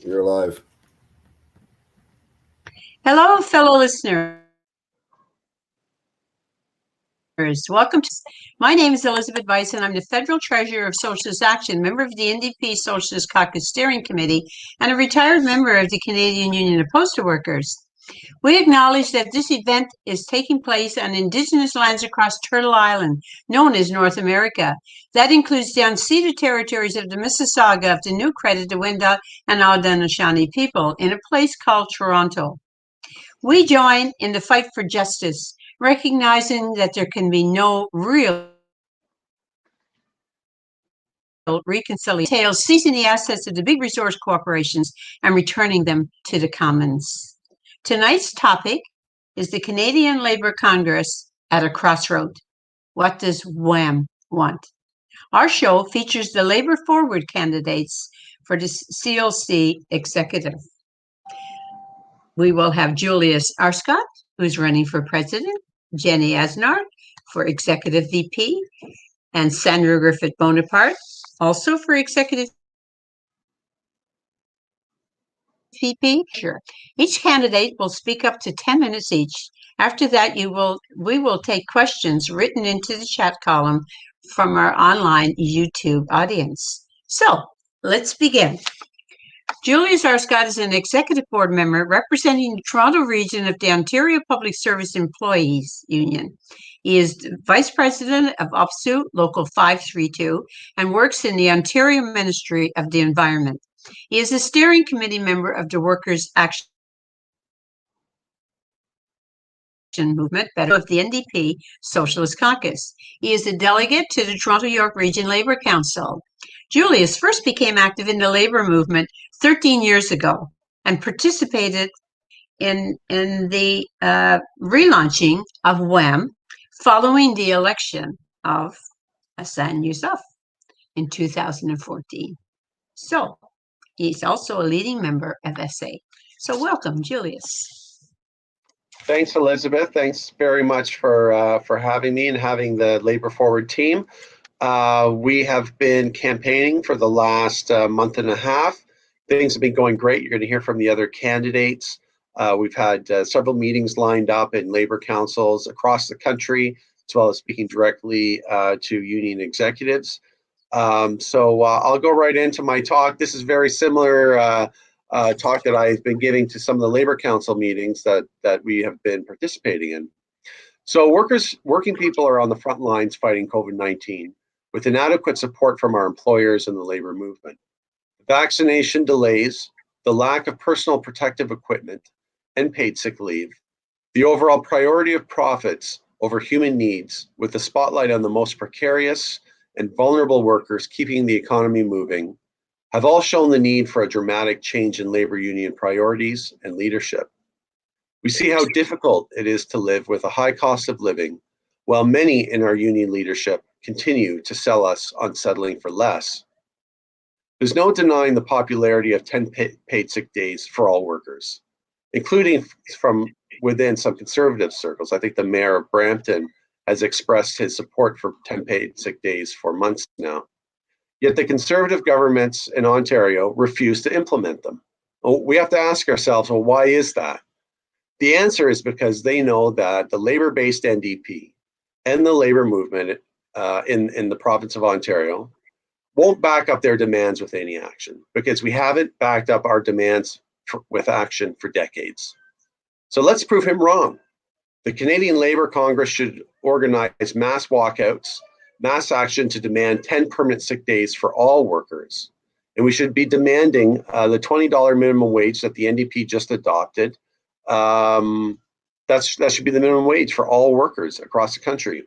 You're live. Hello, fellow listeners. Welcome to. My name is Elizabeth Weiss, and I'm the Federal Treasurer of Socialist Action, member of the NDP Socialist Caucus Steering Committee, and a retired member of the Canadian Union of Postal Workers. We acknowledge that this event is taking place on Indigenous lands across Turtle Island, known as North America. That includes the unceded territories of the Mississauga of the New Credit, the Wendat, and Haudenosaunee people in a place called Toronto. We join in the fight for justice, recognizing that there can be no real reconciliation. Entails seizing the assets of the big resource corporations and returning them to the commons. Tonight's topic is the Canadian Labour Congress at a crossroad. What does WAM want? Our show features the Labour Forward candidates for the CLC executive. We will have Julius Arscott, who's running for president, Jennie Esnard for executive VP, and Sandra Griffith-Bonaparte, also for executive VP. Sure. Each candidate will speak up to 10 minutes each. After that, we will take questions written into the chat column from our online YouTube audience. So let's begin. Julius Arscott is an executive board member representing the Toronto region of the Ontario Public Service Employees Union. He is vice president of OPSU Local 532 and works in the Ontario Ministry of the Environment. He is a steering committee member of the Workers' Action Movement, of the NDP Socialist Caucus. He is a delegate to the Toronto York Region Labour Council. Julius first became active in the labor movement 13 years ago and participated in the relaunching of WAM following the election of Hassan Yousaf in 2014. So he's also a leading member of SA. So welcome, Julius. Thanks, Elizabeth. Thanks very much for having me and having the Labour Forward team. We have been campaigning for the last month and a half. Things have been going great. You're going to hear from the other candidates. We've had several meetings lined up in Labour councils across the country, as well as speaking directly to union executives. So I'll go right into my talk. This is very similar talk that I've been giving to some of the Labour Council meetings that we have been participating in. So working people are on the front lines fighting COVID-19 with inadequate support from our employers and the labor movement. Vaccination delays, the lack of personal protective equipment and paid sick leave, the overall priority of profits over human needs with the spotlight on the most precarious and vulnerable workers keeping the economy moving, have all shown the need for a dramatic change in labor union priorities and leadership. We see how difficult it is to live with a high cost of living, while many in our union leadership continue to sell us on settling for less. There's no denying the popularity of 10 paid sick days for all workers, including from within some conservative circles. I think the mayor of Brampton has expressed his support for 10 paid sick days for months now. Yet the conservative governments in Ontario refuse to implement them. Well, we have to ask ourselves, well, why is that? The answer is because they know that the labor-based NDP and the labor movement in the province of Ontario won't back up their demands with any action, because we haven't backed up our demands with action for decades. So let's prove him wrong. The Canadian Labour Congress should organize mass walkouts, mass action to demand 10 permanent sick days for all workers. And we should be demanding the $20 minimum wage that the NDP just adopted. That should be the minimum wage for all workers across the country.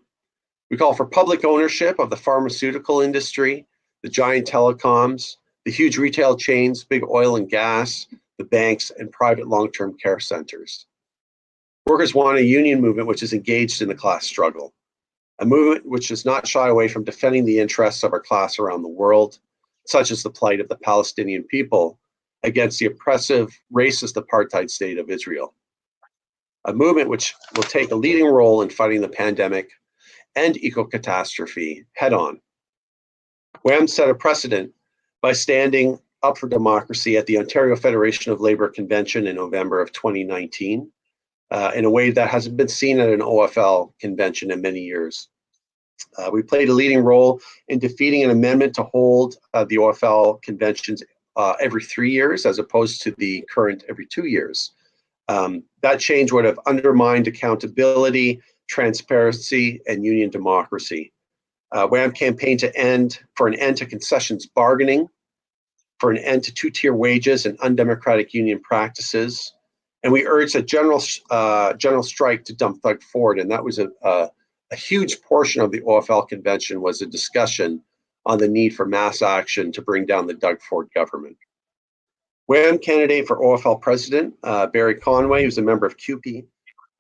We call for public ownership of the pharmaceutical industry, the giant telecoms, the huge retail chains, big oil and gas, the banks, and private long-term care centers. Workers want a union movement which is engaged in the class struggle, a movement which does not shy away from defending the interests of our class around the world, such as the plight of the Palestinian people against the oppressive, racist apartheid state of Israel. A movement which will take a leading role in fighting the pandemic and eco-catastrophe head-on. WAM set a precedent by standing up for democracy at the Ontario Federation of Labour Convention in November of 2019 in a way that hasn't been seen at an OFL convention in many years. We played a leading role in defeating an amendment to hold the OFL conventions every 3 years as opposed to the current every 2 years. That change would have undermined accountability, transparency, and union democracy. WAM campaigned for an end to concessions bargaining, for an end to two-tier wages and undemocratic union practices, and we urged a general strike to dump Doug Ford, and that was a huge portion of the OFL convention was a discussion on the need for mass action to bring down the Doug Ford government. WAM candidate for OFL president, Barry Conway, who's a member of CUPE,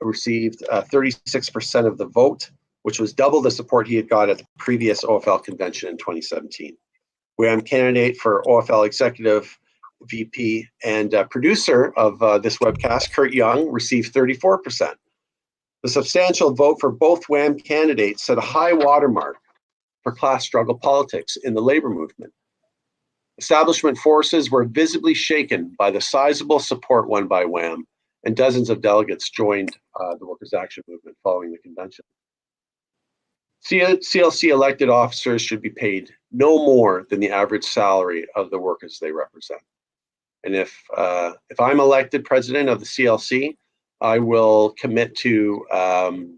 received 36% of the vote, which was double the support he had got at the previous OFL convention in 2017. WAM candidate for OFL executive VP and producer of this webcast, Kurt Young, received 34%. The substantial vote for both WAM candidates set a high watermark for class struggle politics in the labor movement. Establishment forces were visibly shaken by the sizable support won by WAM, and dozens of delegates joined the Workers' Action Movement following the convention. CLC elected officers should be paid no more than the average salary of the workers they represent. And if I'm elected president of the CLC, I will commit to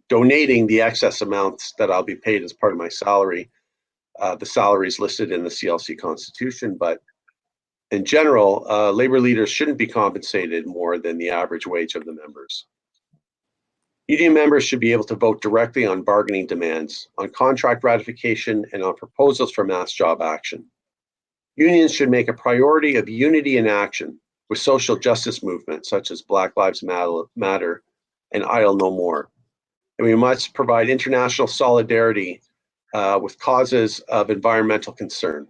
donating the excess amounts that I'll be paid as part of my salary. The salary is listed in the CLC Constitution, but in general, labor leaders shouldn't be compensated more than the average wage of the members. Union members should be able to vote directly on bargaining demands, on contract ratification, and on proposals for mass job action. Unions should make a priority of unity in action with social justice movements such as Black Lives Matter and Idle No More. And we must provide international solidarity with causes of environmental concern.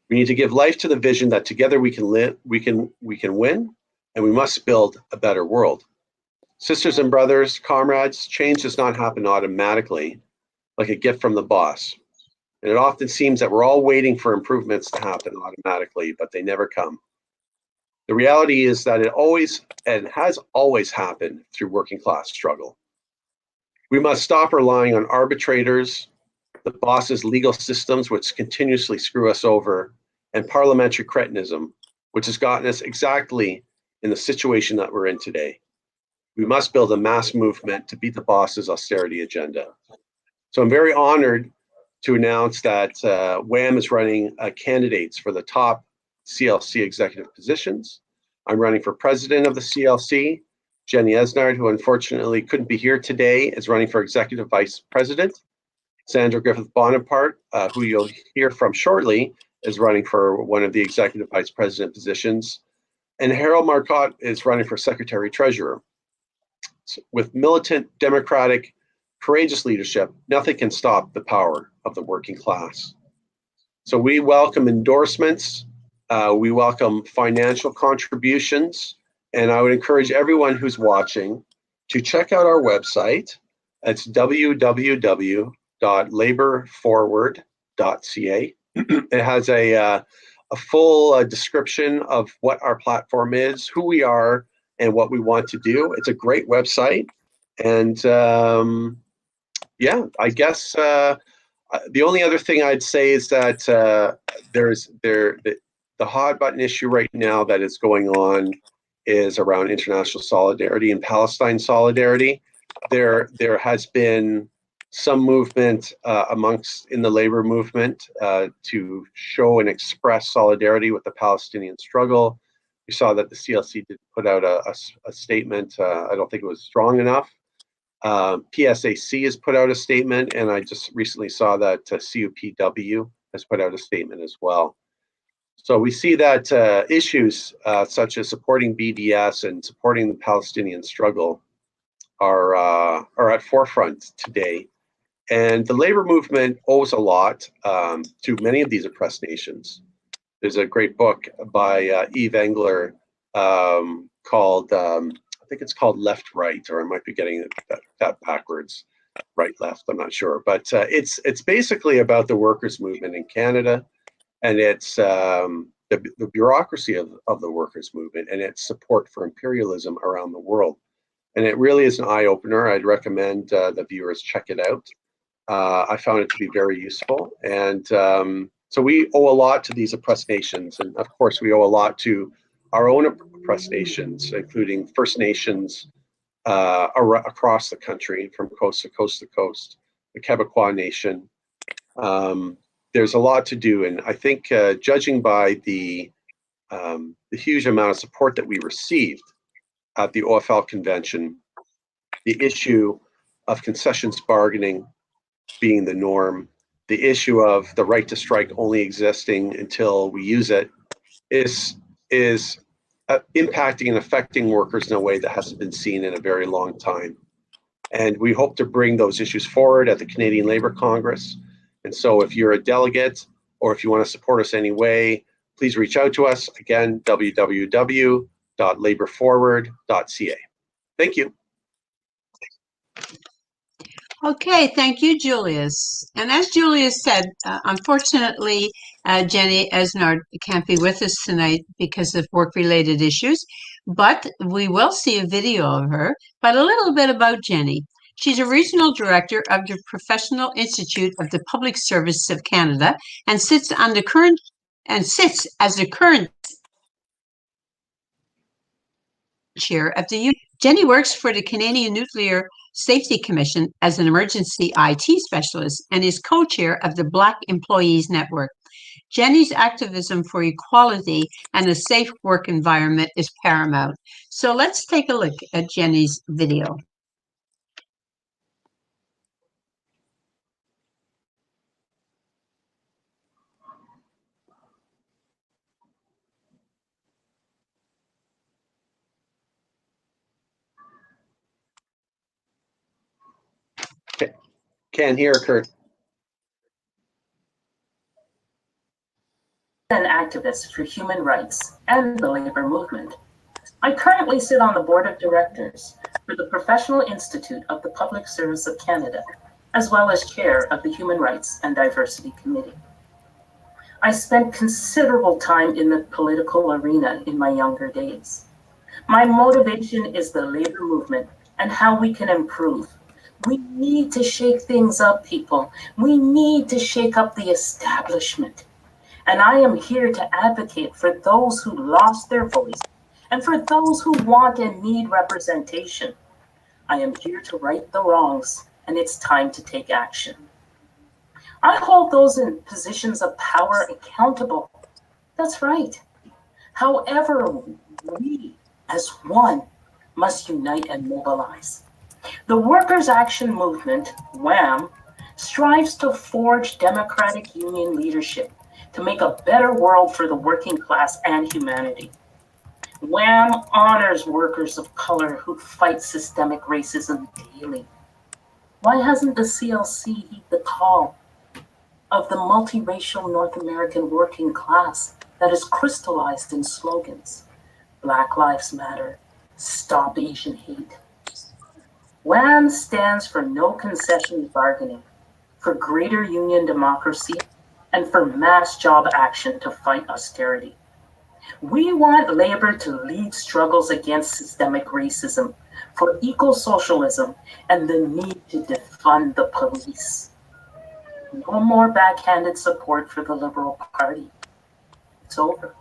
We need to give life to the vision that together we can live, we can win, and we must build a better world. Sisters and brothers, comrades, change does not happen automatically like a gift from the boss. And it often seems that we're all waiting for improvements to happen automatically, but they never come. The reality is that it always and has always happened through working class struggle. We must stop relying on arbitrators, the boss's legal systems, which continuously screw us over, and parliamentary cretinism, which has gotten us exactly in the situation that we're in today. We must build a mass movement to beat the boss's austerity agenda. So I'm very honored to announce that WAM is running candidates for the top CLC executive positions. I'm running for president of the CLC. Jennie Esnard, who unfortunately couldn't be here today, is running for executive vice president. Sandra Griffith-Bonaparte, who you'll hear from shortly, is running for one of the executive vice president positions. And Harold Marcotte is running for secretary treasurer. With militant, democratic, courageous leadership, nothing can stop the power of the working class. So we welcome endorsements, we welcome financial contributions, and I would encourage everyone who's watching to check out our website. It's www.laborforward.ca. It has a full description of what our platform is, who we are, and what we want to do. It's a great website. And yeah, I guess the only other thing I'd say is that the hot button issue right now that is going on is around international solidarity and Palestine solidarity. There has been some movement in the labor movement to show and express solidarity with the Palestinian struggle. We saw that the CLC did put out a statement. I don't think it was strong enough. PSAC has put out a statement, and I just recently saw that CUPW has put out a statement as well. So we see that issues such as supporting BDS and supporting the Palestinian struggle are at forefront today. And the labor movement owes a lot to many of these oppressed nations. There's a great book by Eve Engler called, I think it's called Left Right, or I might be getting that backwards, right left, I'm not sure. But it's basically about the workers' movement in Canada and it's the bureaucracy of the workers' movement and its support for imperialism around the world. And it really is an eye-opener. I'd recommend the viewers check it out. I found it to be very useful. And so we owe a lot to these oppressed nations. And of course, we owe a lot to our own oppressed nations, including First Nations across the country, from coast to coast to coast, the Quebecois Nation. There's a lot to do. And I think judging by the huge amount of support that we received at the OFL convention, the issue of concessions bargaining being the norm, the issue of the right to strike only existing until we use it, is impacting and affecting workers in a way that hasn't been seen in a very long time. And we hope to bring those issues forward at the Canadian Labour Congress. And so if you're a delegate or if you want to support us anyway, please reach out to us. Again, www.laborforward.ca. Thank you. Okay, thank you, Julius. And as Julius said, unfortunately, Jennie Esnard can't be with us tonight because of work-related issues, but we will see a video of her. But a little bit about Jennie. She's a regional director of the Professional Institute of the Public Service of Canada and sits as the current chair of the union. Jennie works for the Canadian Nuclear Safety Commission as an emergency IT specialist and is co-chair of the Black Employees Network. Jennie's activism for equality and a safe work environment is paramount. So let's take a look at Jennie's video. Can't hear, Kurt. An activist for human rights and the labor movement. I currently sit on the board of directors for the Professional Institute of the Public Service of Canada, as well as chair of the Human Rights and Diversity Committee. I spent considerable time in the political arena in my younger days. My motivation is the labor movement and how we can improve. We need to shake things up, people. We need to shake up the establishment. And I am here to advocate for those who lost their voice and for those who want and need representation. I am here to right the wrongs, and it's time to take action. I hold those in positions of power accountable. That's right. However, we as one must unite and mobilize. The Workers' Action Movement, WAM, strives to forge democratic union leadership to make a better world for the working class and humanity. WAM honors workers of color who fight systemic racism daily. Why hasn't the CLC heed the call of the multiracial North American working class that is crystallized in slogans? Black Lives Matter, Stop Asian Hate. WAM stands for no concessions bargaining, for greater union democracy, and for mass job action to fight austerity. We want labor to lead struggles against systemic racism, for eco-socialism, and the need to defund the police. No more backhanded support for the Liberal Party. It's over.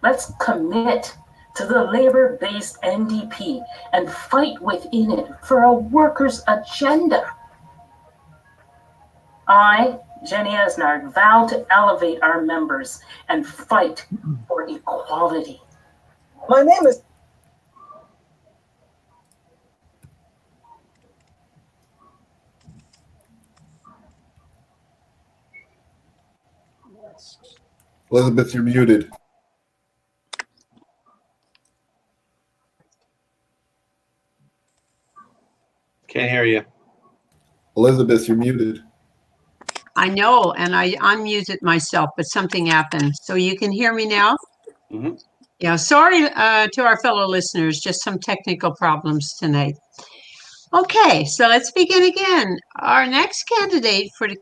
Let's commit to the labor-based NDP and fight within it for a workers' agenda. I, Jennie Esnard, vow to elevate our members and fight for equality. My name is... Elizabeth, you're muted. Can't hear you. Elizabeth, you're muted. I know, and I unmuted myself, but something happened. So you can hear me now? Mm-hmm. Yeah, sorry to our fellow listeners, just some technical problems tonight. Okay, so let's begin again. Our next candidate for the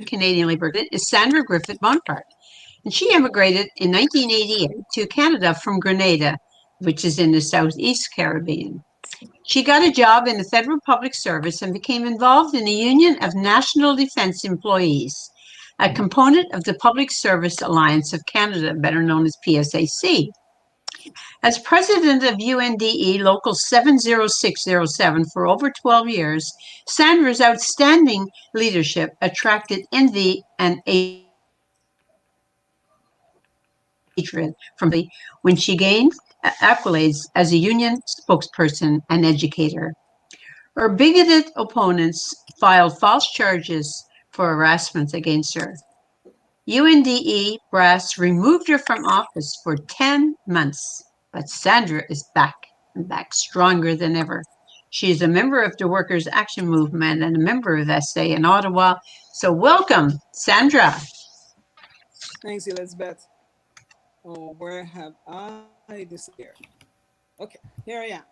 Canadian Labour is Sandra Griffith-Bonaparte, and she emigrated in 1988 to Canada from Grenada, which is in the Southeast Caribbean. She got a job in the federal public service and became involved in the Union of National Defence Employees, a component of the Public Service Alliance of Canada, better known as PSAC. As president of UNDE Local 70607 for over 12 years, Sandra's outstanding leadership attracted envy and hatred from when she gained accolades as a union spokesperson and educator. Her bigoted opponents filed false charges for harassment against her. UNDE brass removed her from office for 10 months, but Sandra is back and back stronger than ever. She is a member of the Workers' Action Movement and a member of SA in Ottawa. So welcome, Sandra. Thanks, Elizabeth. Oh, where have I disappeared? Okay, here I am.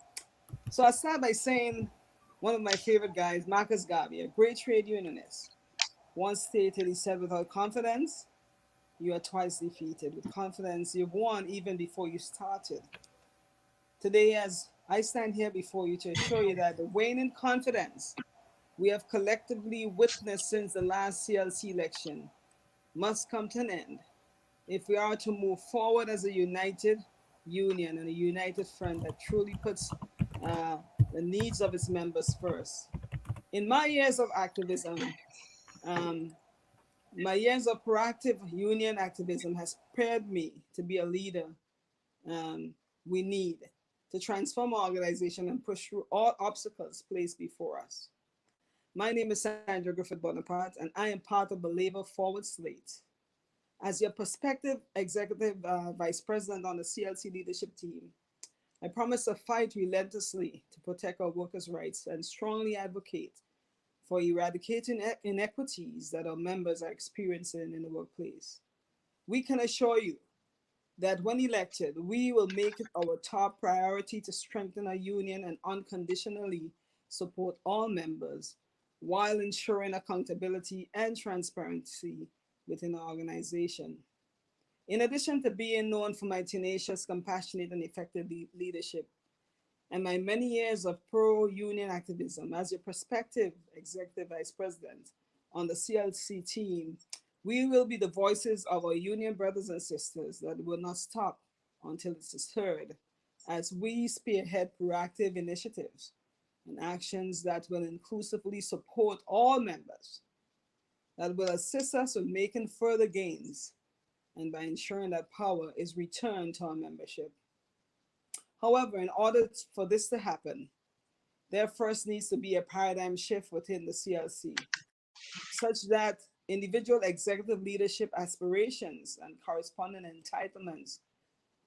So I start by saying one of my favorite guys, Marcus Garvey, a great trade unionist, once stated, he said, without confidence, you are twice defeated. With confidence, you've won even before you started. Today, as I stand here before you to assure you that the waning confidence we have collectively witnessed since the last CLC election must come to an end if we are to move forward as a united union and a united front that truly puts the needs of its members first. In my years of activism, my years of proactive union activism has prepared me to be a leader we need to transform our organization and push through all obstacles placed before us. My name is Sandra Griffith-Bonaparte, and I am part of the Labour Forward Slate. As your prospective executive vice president on the CLC leadership team, I promise to fight relentlessly to protect our workers' rights and strongly advocate for eradicating inequities that our members are experiencing in the workplace. We can assure you that when elected, we will make it our top priority to strengthen our union and unconditionally support all members while ensuring accountability and transparency within our organization. In addition to being known for my tenacious, compassionate, and effective leadership, and my many years of pro-union activism as your prospective executive vice president on the CLC team, we will be the voices of our union brothers and sisters that will not stop until it is heard as we spearhead proactive initiatives and actions that will inclusively support all members, that will assist us with making further gains and by ensuring that power is returned to our membership. However, in order for this to happen, there first needs to be a paradigm shift within the CLC, such that individual executive leadership aspirations and corresponding entitlements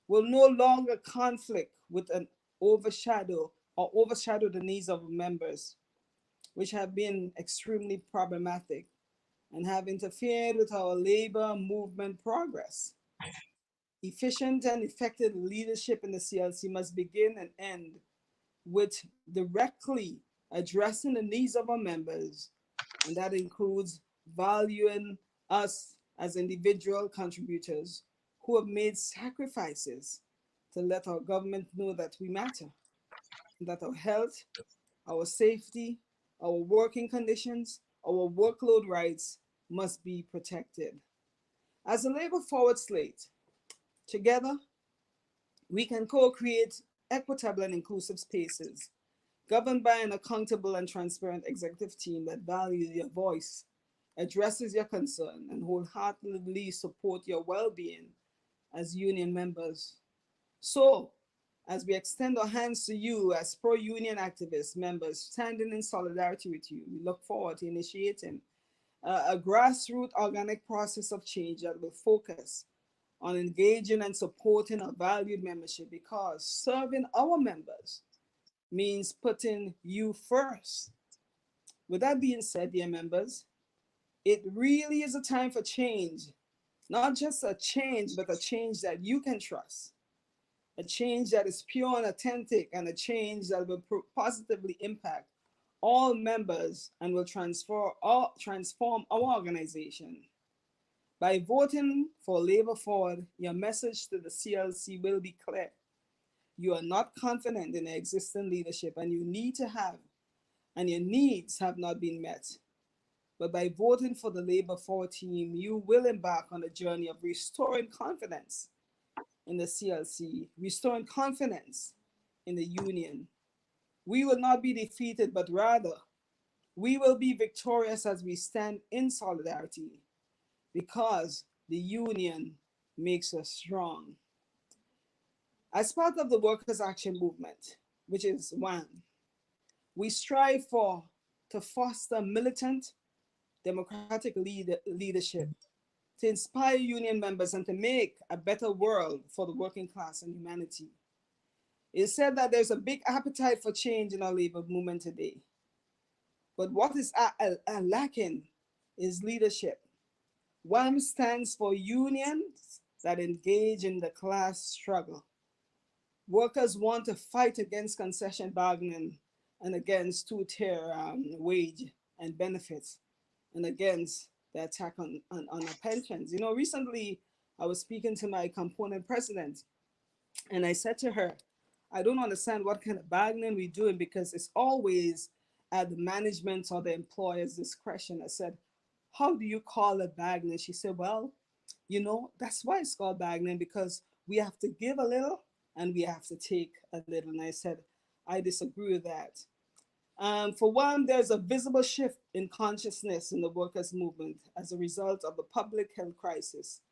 will no longer conflict with an overshadow the needs of members, which have been extremely problematic and have interfered with our labor movement progress. Efficient and effective leadership in the CLC must begin and end with directly addressing the needs of our members, and that includes valuing us as individual contributors who have made sacrifices to let our government know that we matter, that our health, our safety, our working conditions, our workload rights must be protected. As a Labour Forward Slate, together, we can co-create equitable and inclusive spaces, governed by an accountable and transparent executive team that values your voice, addresses your concern, and wholeheartedly support your well-being as union members. So, as we extend our hands to you as pro-union activist members standing in solidarity with you, we look forward to initiating a grassroots organic process of change that will focus on engaging and supporting our valued membership, because serving our members means putting you first. With that being said, dear members, it really is a time for change. Not just a change, but a change that you can trust. A change that is pure and authentic, and a change that will positively impact all members and will transform our organization. By voting for Labor Forward, your message to the CLC will be clear. You are not confident in the existing leadership and you need to have, and your needs have not been met. But by voting for the Labor Forward team, you will embark on a journey of restoring confidence in the CLC, restoring confidence in the union. We will not be defeated, but rather we will be victorious as we stand in solidarity because the union makes us strong. As part of the Workers' Action Movement, which is WAM, we strive to foster militant, democratic leadership, to inspire union members and to make a better world for the working class and humanity. It's said that there's a big appetite for change in our labor movement today. But what is lacking is leadership. WAM stands for unions that engage in the class struggle. Workers want to fight against concession bargaining and against two-tier wage and benefits and against the attack on our pensions. You know, recently I was speaking to my component president and I said to her, I don't understand what kind of bargaining we're doing because it's always at the management or the employer's discretion. I said, how do you call it bargaining? She said, well, you know, that's why it's called bargaining, because we have to give a little and we have to take a little. And I said, I disagree with that. For one, there's a visible shift in consciousness in the workers' movement as a result of the public health crisis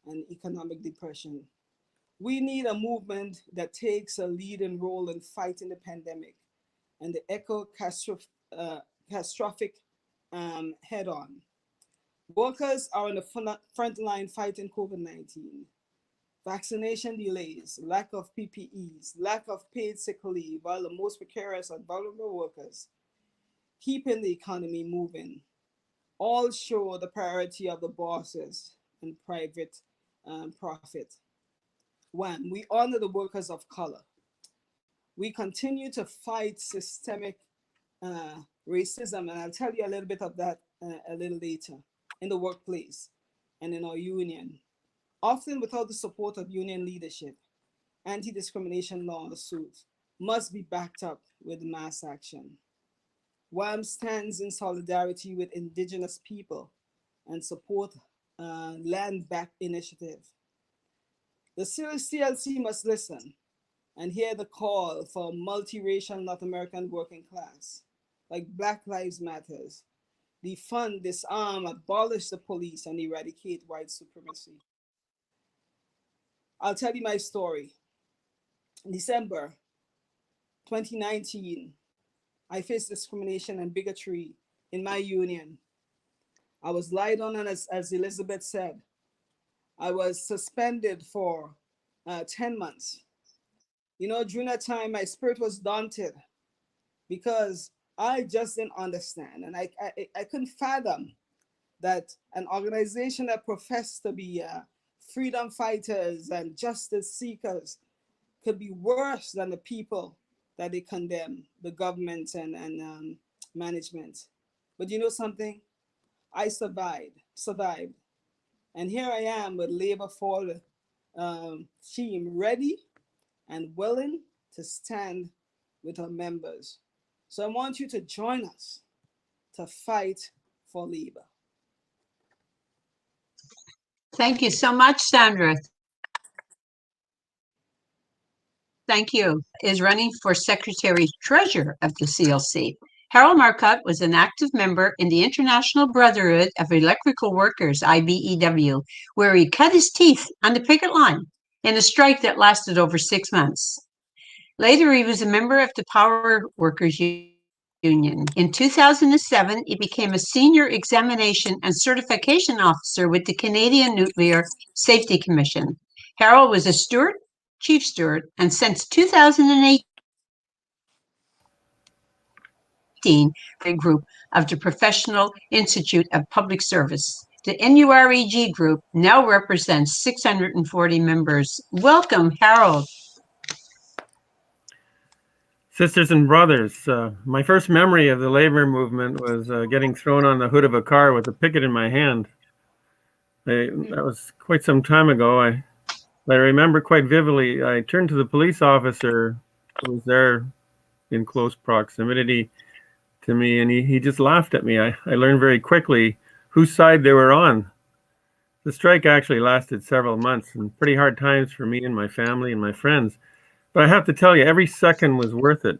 and economic depression. We need a movement that takes a leading role in fighting the pandemic and the catastrophic head-on. Workers are on the front line fighting COVID-19. Vaccination delays, lack of PPEs, lack of paid sick leave, while the most precarious and vulnerable workers keeping the economy moving, all show the priority of the bosses and private profit. One, we honor the workers of color. We continue to fight systemic racism, and I'll tell you a little bit of that a little later, in the workplace and in our union. Often without the support of union leadership, anti-discrimination lawsuits must be backed up with mass action. WAM stands in solidarity with Indigenous people and support land back initiative. The CLC must listen and hear the call for multiracial North American working class, like Black Lives Matters, defund, disarm, abolish the police, and eradicate white supremacy. I'll tell you my story. In December 2019, I faced discrimination and bigotry in my union. I was lied on, and as Elizabeth said, I was suspended for 10 months. You know, during that time, my spirit was daunted because I just didn't understand. And I couldn't fathom that an organization that professed to be freedom fighters and justice seekers could be worse than the people that they condemn, the government and management. But you know something? I survived. And here I am with Labor Forward team ready and willing to stand with our members. So I want you to join us to fight for labor. Thank you so much, Sandra. Thank you. Is running for Secretary Treasurer of the CLC. Harold Marcotte was an active member in the International Brotherhood of Electrical Workers, IBEW, where he cut his teeth on the picket line in a strike that lasted over 6 months. Later, he was a member of the Power Workers Union. In 2007, he became a senior examination and certification officer with the Canadian Nuclear Safety Commission. Harold was a steward, chief steward, and since 2018, a group of the Professional Institute of Public Service. The NUREG group now represents 640 members. Welcome, Harold. Sisters and brothers, my first memory of the labor movement was getting thrown on the hood of a car with a picket in my hand. That was quite some time ago. I remember quite vividly. I turned to the police officer who was there in close proximity to me, and he just laughed at me. I learned very quickly whose side they were on. The strike actually lasted several months and pretty hard times for me and my family and my friends. But I have to tell you, every second was worth it.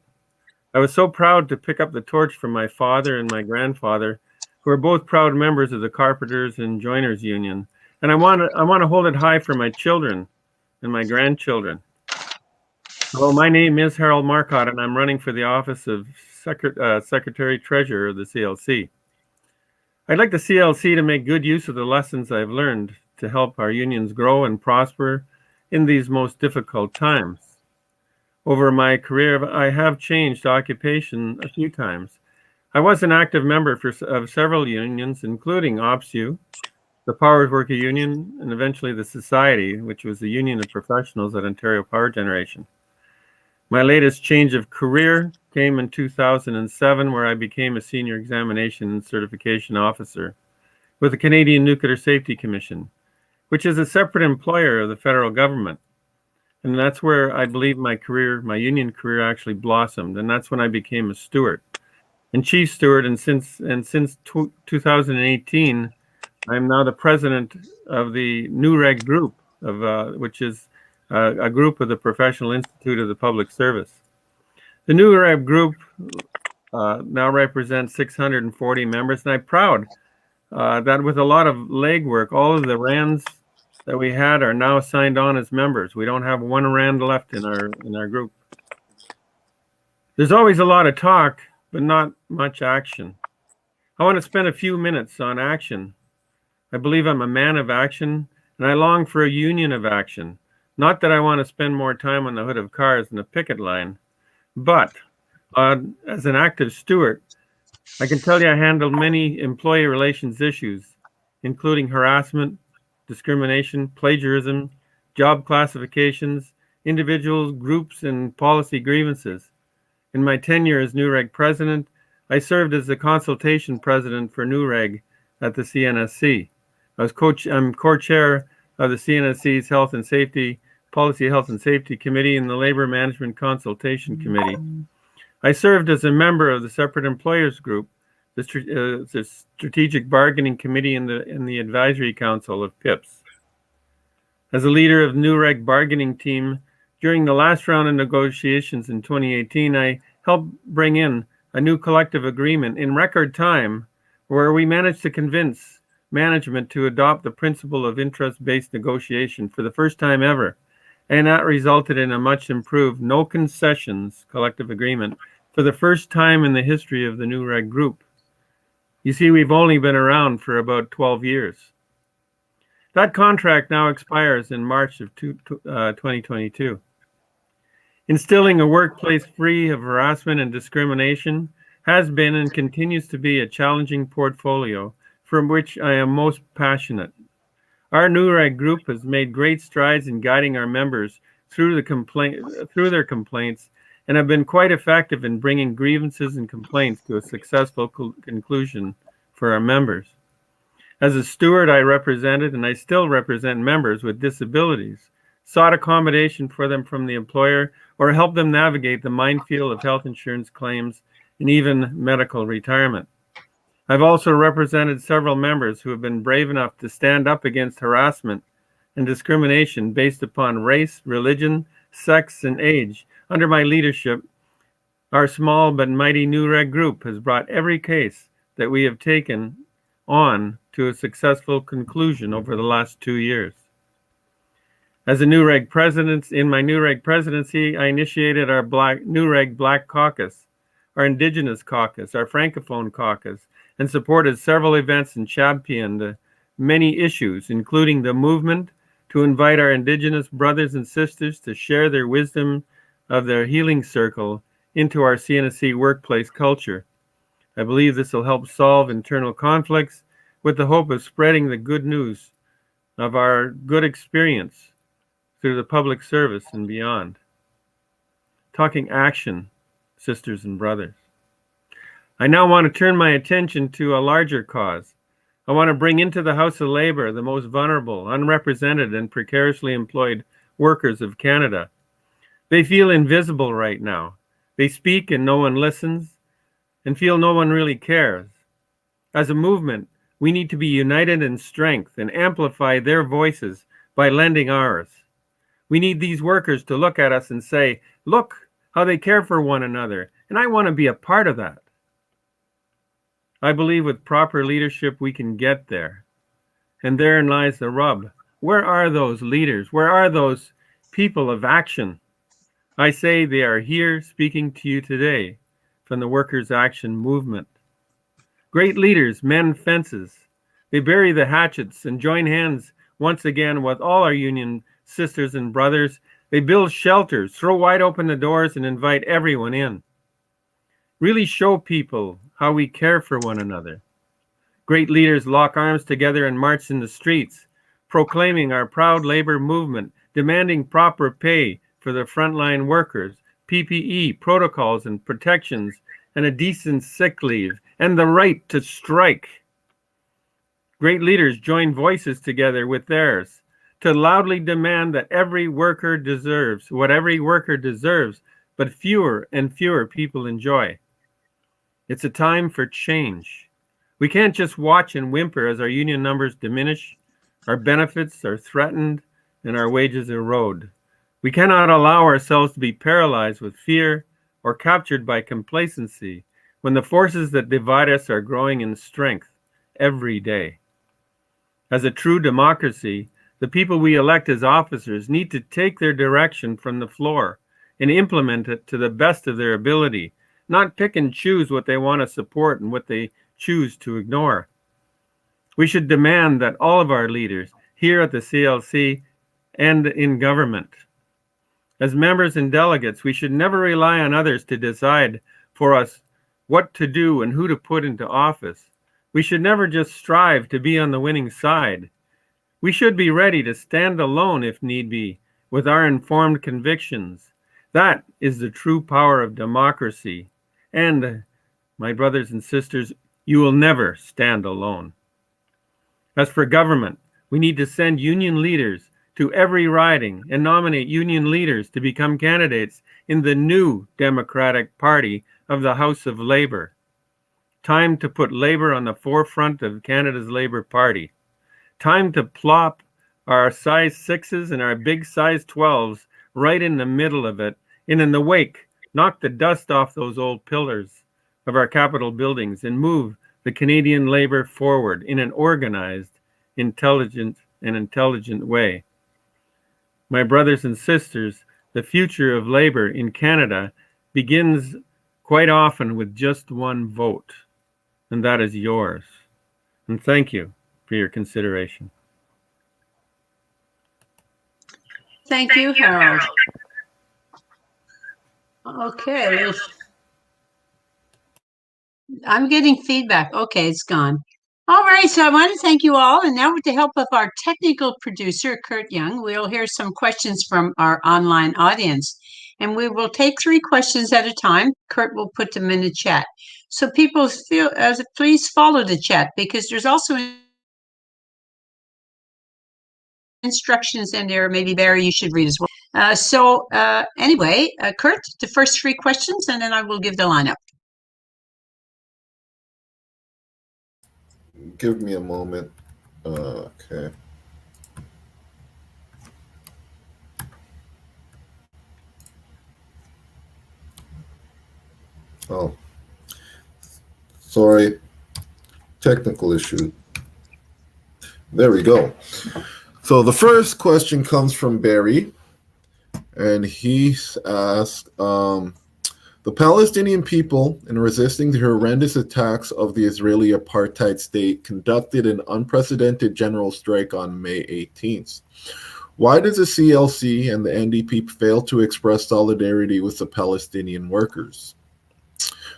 I was so proud to pick up the torch from my father and my grandfather, who are both proud members of the Carpenters and Joiners Union. And I want to hold it high for my children and my grandchildren. Hello, my name is Harold Marcotte, and I'm running for the office of Secretary-Treasurer of the CLC. I'd like the CLC to make good use of the lessons I've learned to help our unions grow and prosper in these most difficult times. Over my career, I have changed occupation a few times. I was an active member of several unions, including OPSU, the Power Worker Union, and eventually the Society, which was the Union of Professionals at Ontario Power Generation. My latest change of career came in 2007, where I became a Senior Examination and Certification Officer with the Canadian Nuclear Safety Commission, which is a separate employer of the federal government. And that's where I believe my union career actually blossomed. And that's when I became a steward and chief steward. And since 2018, I'm now the president of the NUREG group, which is a group of the Professional Institute of the Public Service. The NUREG group now represents 640 members, and I'm proud that with a lot of legwork, all of the RANDs that we had are now signed on as members. We don't have one RAND left in our group. There's always a lot of talk, but not much action. I want to spend a few minutes on action. I believe I'm a man of action, and I long for a union of action. Not that I want to spend more time on the hood of cars than a picket line, but as an active steward, I can tell you I handled many employee relations issues, including harassment, discrimination, plagiarism, job classifications, individuals, groups, and policy grievances. In my tenure as NUREG president, I served as the consultation president for NUREG at the CNSC. I'm co-chair of the CNSC's Health and Safety, Policy Health and Safety Committee and the Labor Management Consultation Committee. I served as a member of the Separate Employers Group, the Strategic Bargaining Committee and the Advisory Council of PIPS. As a leader of NUREG bargaining team, during the last round of negotiations in 2018, I helped bring in a new collective agreement in record time where we managed to convince management to adopt the principle of interest-based negotiation for the first time ever. And that resulted in a much improved no concessions collective agreement for the first time in the history of the NUREG group. You see, we've only been around for about 12 years. That contract now expires in March of 2022. Instilling a workplace free of harassment and discrimination has been and continues to be a challenging portfolio from which I am most passionate. Our NUREG group has made great strides in guiding our members through their complaints and have been quite effective in bringing grievances and complaints to a successful conclusion for our members. As a steward, I represented and I still represent members with disabilities, sought accommodation for them from the employer, or helped them navigate the minefield of health insurance claims and even medical retirement. I've also represented several members who have been brave enough to stand up against harassment and discrimination based upon race, religion, sex, and age. Under my leadership, our small but mighty NUREG group has brought every case that we have taken on to a successful conclusion over the last 2 years. As a NUREG president, in my NUREG presidency, I initiated our NUREG Black Caucus, our Indigenous Caucus, our Francophone Caucus, and supported several events and championed many issues, including the movement to invite our Indigenous brothers and sisters to share their wisdom of their healing circle into our CNSC workplace culture. I believe this will help solve internal conflicts with the hope of spreading the good news of our good experience through the public service and beyond. Talking action. sisters and brothers. I now want to turn my attention to a larger cause. I want to bring into the House of Labor the most vulnerable, unrepresented, and precariously employed workers of Canada. They feel invisible right now. They speak and no one listens, and feel no one really cares. As a movement, we need to be united in strength and amplify their voices by lending ours. We need these workers to look at us and say, look how they care for one another, and I want to be a part of that. I believe with proper leadership we can get there. And therein lies the rub. Where are those leaders? Where are those people of action? I say they are here speaking to you today from the Workers' Action Movement. Great leaders mend fences. They bury the hatchets and join hands once again with all our union sisters and brothers. They build shelters, throw wide open the doors, and invite everyone in. Really show people how we care for one another. Great leaders lock arms together and march in the streets, proclaiming our proud labor movement, demanding proper pay for the frontline workers, PPE, protocols and protections, and a decent sick leave, and the right to strike. Great leaders join voices together with theirs to loudly demand that every worker deserves what every worker deserves, but fewer and fewer people enjoy. It's a time for change. We can't just watch and whimper as our union numbers diminish, our benefits are threatened, and our wages erode. We cannot allow ourselves to be paralyzed with fear or captured by complacency when the forces that divide us are growing in strength every day. As a true democracy, the people we elect as officers need to take their direction from the floor and implement it to the best of their ability, not pick and choose what they want to support and what they choose to ignore. We should demand that all of our leaders here at the CLC and in government, as members and delegates, we should never rely on others to decide for us what to do and who to put into office. We should never just strive to be on the winning side. We should be ready to stand alone if need be, with our informed convictions. That is the true power of democracy. And, my brothers and sisters, you will never stand alone. As for government, we need to send union leaders to every riding and nominate union leaders to become candidates in the new Democratic Party of the House of Labor. Time to put labor on the forefront of Canada's Labor Party. Time to plop our size 6s and our big size 12s right in the middle of it, and in the wake, knock the dust off those old pillars of our capital buildings and move the Canadian labor forward in an organized, intelligent way. My brothers and sisters, the future of labor in Canada begins quite often with just one vote, and that is yours. And thank you for your consideration. Thank you, Harold. Okay. I'm getting feedback. Okay, it's gone. All right, so I want to thank you all. And now with the help of our technical producer, Kurt Young, we'll hear some questions from our online audience. And we will take 3 questions at a time. Kurt will put them in the chat. So people please follow the chat, because there's also instructions in there. Maybe Barry, you should read as well. Anyway, Kurt, the first 3 questions, and then I will give the lineup. Give me a moment. Okay. Oh, sorry. Technical issue. There we go. So the first question comes from Barry, and he's asked, the Palestinian people, in resisting the horrendous attacks of the Israeli apartheid state, conducted an unprecedented general strike on May 18th. Why does the CLC and the NDP fail to express solidarity with the Palestinian workers?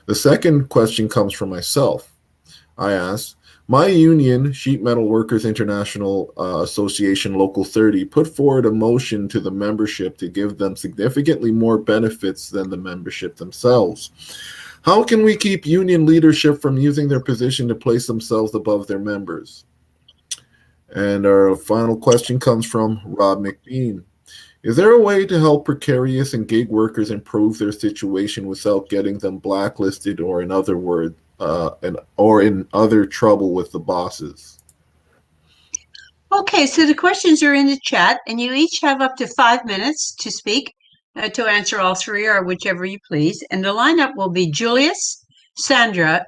The second question comes from myself. I asked, My union, Sheet Metal Workers International Association Local 30, put forward a motion to the membership to give them significantly more benefits than the membership themselves. How can we keep union leadership from using their position to place themselves above their members? And our final question comes from Rob McBean. Is there a way to help precarious and gig workers improve their situation without getting them blacklisted, or in other words, in other trouble with the bosses? Okay, so the questions are in the chat, and you each have up to 5 minutes to speak, to answer all three, or whichever you please. And the lineup will be Julius, Sandra,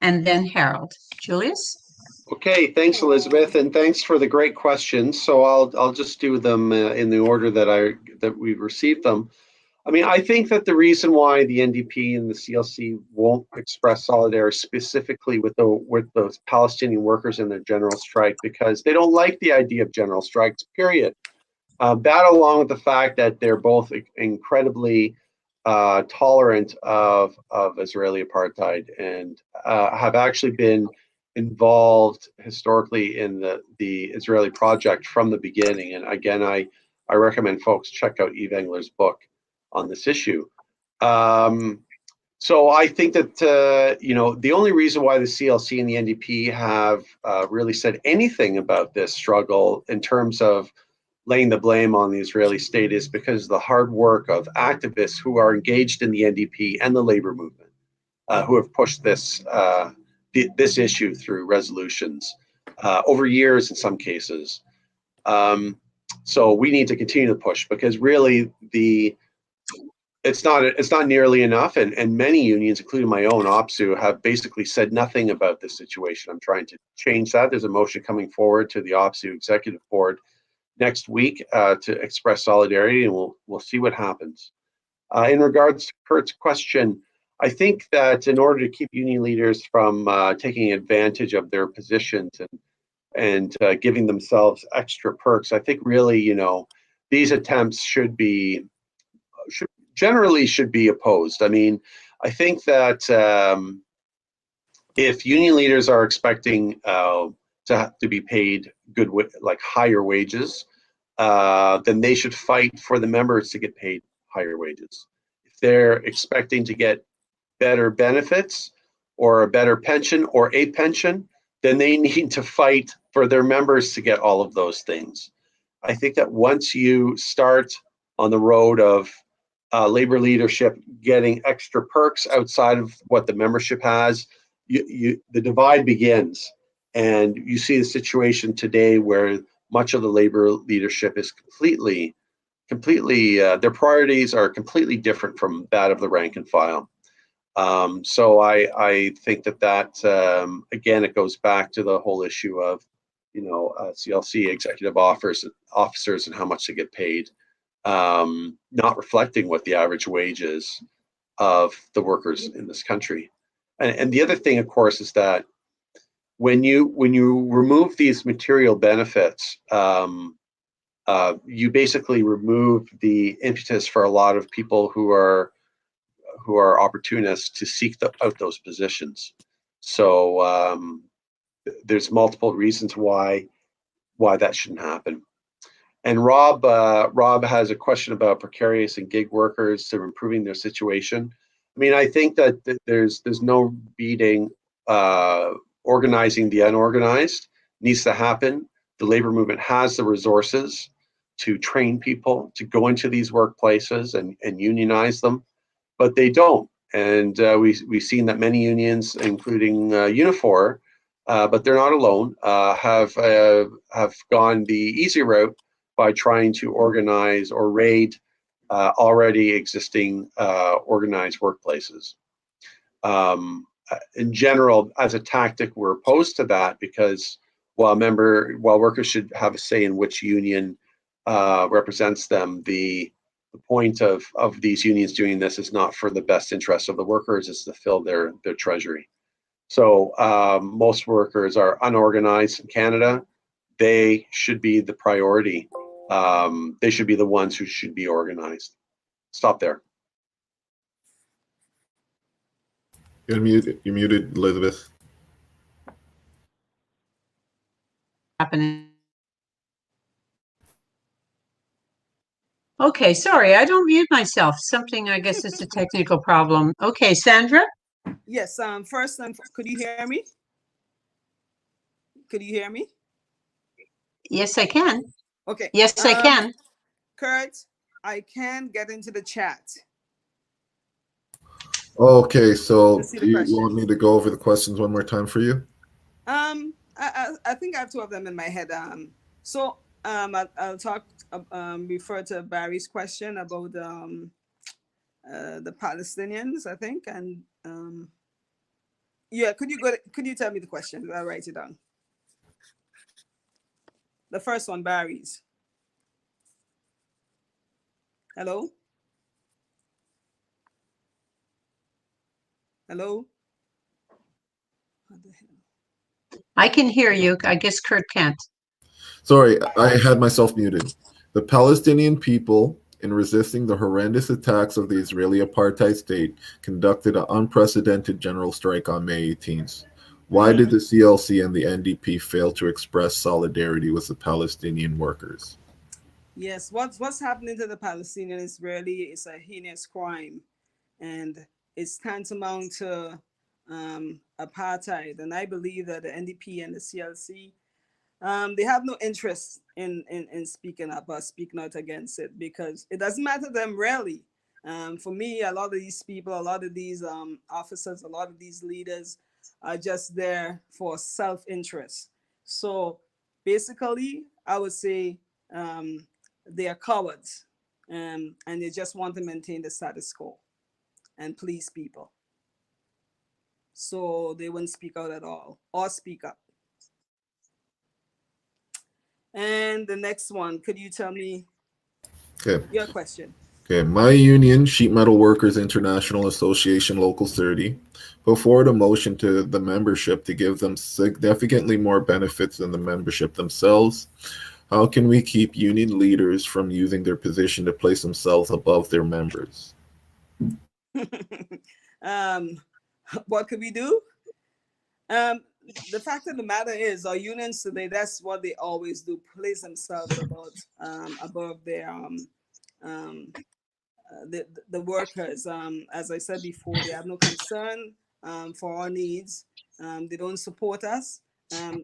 and then Harold. Julius? Okay, thanks, Elizabeth, and thanks for the great questions. So I'll just do them in the order that we received them. I mean, I think that the reason why the NDP and the CLC won't express solidarity specifically with those Palestinian workers in their general strike, because they don't like the idea of general strikes, period. That, along with the fact that they're both incredibly tolerant of Israeli apartheid and have actually been involved historically in the Israeli project from the beginning. And again, I recommend folks check out Eve Engler's book on this issue. So I think that the only reason why the CLC and the NDP have really said anything about this struggle in terms of laying the blame on the Israeli state is because of the hard work of activists who are engaged in the NDP and the labor movement, who have pushed this issue through resolutions over years in some cases. So we need to continue to push, because really it's not nearly enough, and many unions, including my own OPSU, have basically said nothing about this situation. I'm trying to change that. There's a motion coming forward to the OPSU Executive Board next week to express solidarity, and we'll see what happens. In regards to Kurt's question, I think that in order to keep union leaders from taking advantage of their positions and giving themselves extra perks, I think really, these attempts should generally be opposed. I mean, I think that if union leaders are expecting to be paid higher wages, then they should fight for the members to get paid higher wages. If they're expecting to get better benefits or a better pension or a pension, then they need to fight for their members to get all of those things. I think that once you start on the road of labor leadership getting extra perks outside of what the membership has, the divide begins. And you see the situation today where much of the labor leadership is completely, their priorities are completely different from that of the rank and file. So I think that again, it goes back to the whole issue of, CLC executive officers and how much they get paid, not reflecting what the average wage is of the workers in this country. And the other thing, of course, is that when you remove these material benefits, you basically remove the impetus for a lot of people who are opportunists to seek out those positions. So there's multiple reasons why that shouldn't happen. And Rob has a question about precarious and gig workers to improving their situation. I mean, I think that there's no beating organizing the unorganized. It needs to happen. The labor movement has the resources to train people to go into these workplaces and unionize them, but they don't. And we've seen that many unions, including Unifor, but they're not alone, have gone the easy route by trying to organize or raid already existing organized workplaces. In general, as a tactic, we're opposed to that because while workers should have a say in which union represents them, the point of these unions doing this is not for the best interest of the workers, it's to fill their treasury. So most workers are unorganized in Canada. They should be the priority. They should be the ones who should be organized. Stop there. You're muted, Elizabeth. Happening. Okay, sorry, I don't mute myself. Something, I guess it's a technical problem. Okay, Sandra? Yes. First, could you hear me? Could you hear me? Yes, I can. Okay. Yes, I can. Kurt, I can get into the chat. Okay, so Let's see the you question. want me to go over the questions one more time for you? I think I have two of them in my head. I'll talk. Refer to Barry's question about the Palestinians, I think, and yeah. Could you tell me the question? I'll write it down. The first one, Barry's. Hello. Hello. What the hell? I can hear you. I guess Kurt can't. Sorry, I had myself muted. The Palestinian people, in resisting the horrendous attacks of the Israeli apartheid state, conducted an unprecedented general strike on May 18th. Why did the CLC and the NDP fail to express solidarity with the Palestinian workers? Yes, what's happening to the Palestinian Israeli is a heinous crime, and it's tantamount to apartheid. And I believe that the NDP and the CLC, they have no interest in speaking up or speaking out against it, because it doesn't matter to them really. For me, a lot of these people, a lot of these officers, a lot of these leaders are just there for self-interest. So basically, I would say they are cowards, and they just want to maintain the status quo and please people. So they wouldn't speak out at all or speak up. And the next one, could you tell me your question? Okay, my union, Sheet Metal Workers International Association Local 30, put forward a motion to the membership to give them significantly more benefits than the membership themselves. How can we keep union leaders from using their position to place themselves above their members? What could we do? The fact of the matter is, our unions today, that's what they always do, place themselves above their the workers. As I said before, they have no concern for our needs. They don't support us.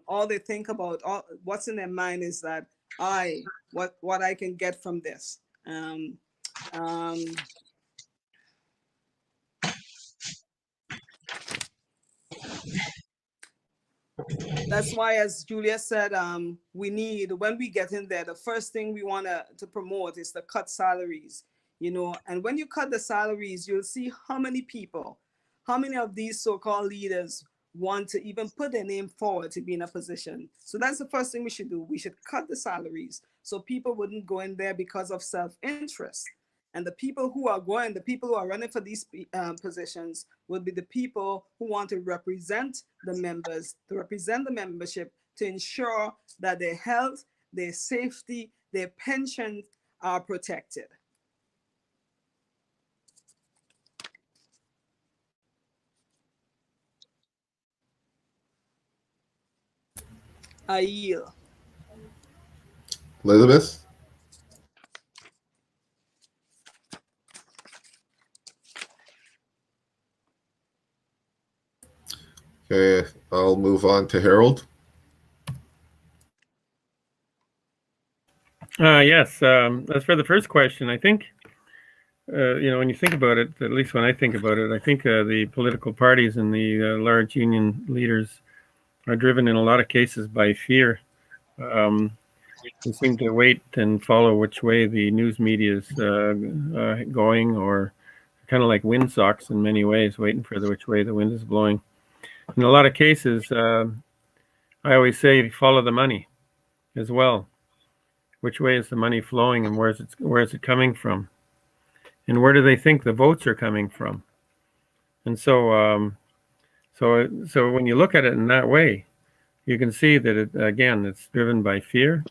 All they think about, what's in their mind is that what I can get from this. That's why, as Julius said, we need, when we get in there, the first thing we want to promote is to cut salaries, and when you cut the salaries, you'll see how many of these so-called leaders want to even put their name forward to be in a position. So that's the first thing we should do. We should cut the salaries so people wouldn't go in there because of self-interest. And the people who are running for these positions would be the people who want to represent the members, to represent the membership, to ensure that their health, their safety, their pensions are protected. I yield. Elizabeth? Okay, I'll move on to Harold. Yes, as for the first question, I think, when you think about it, at least when I think about it, I think the political parties and the large union leaders are driven in a lot of cases by fear. They seem to wait and follow which way the news media is going, or kind of like windsocks in many ways, waiting for which way the wind is blowing. In a lot of cases, I always say follow the money as well. Which way is the money flowing, and where is it coming from, and where do they think the votes are coming from? And so when you look at it in that way, you can see that it's driven by fear,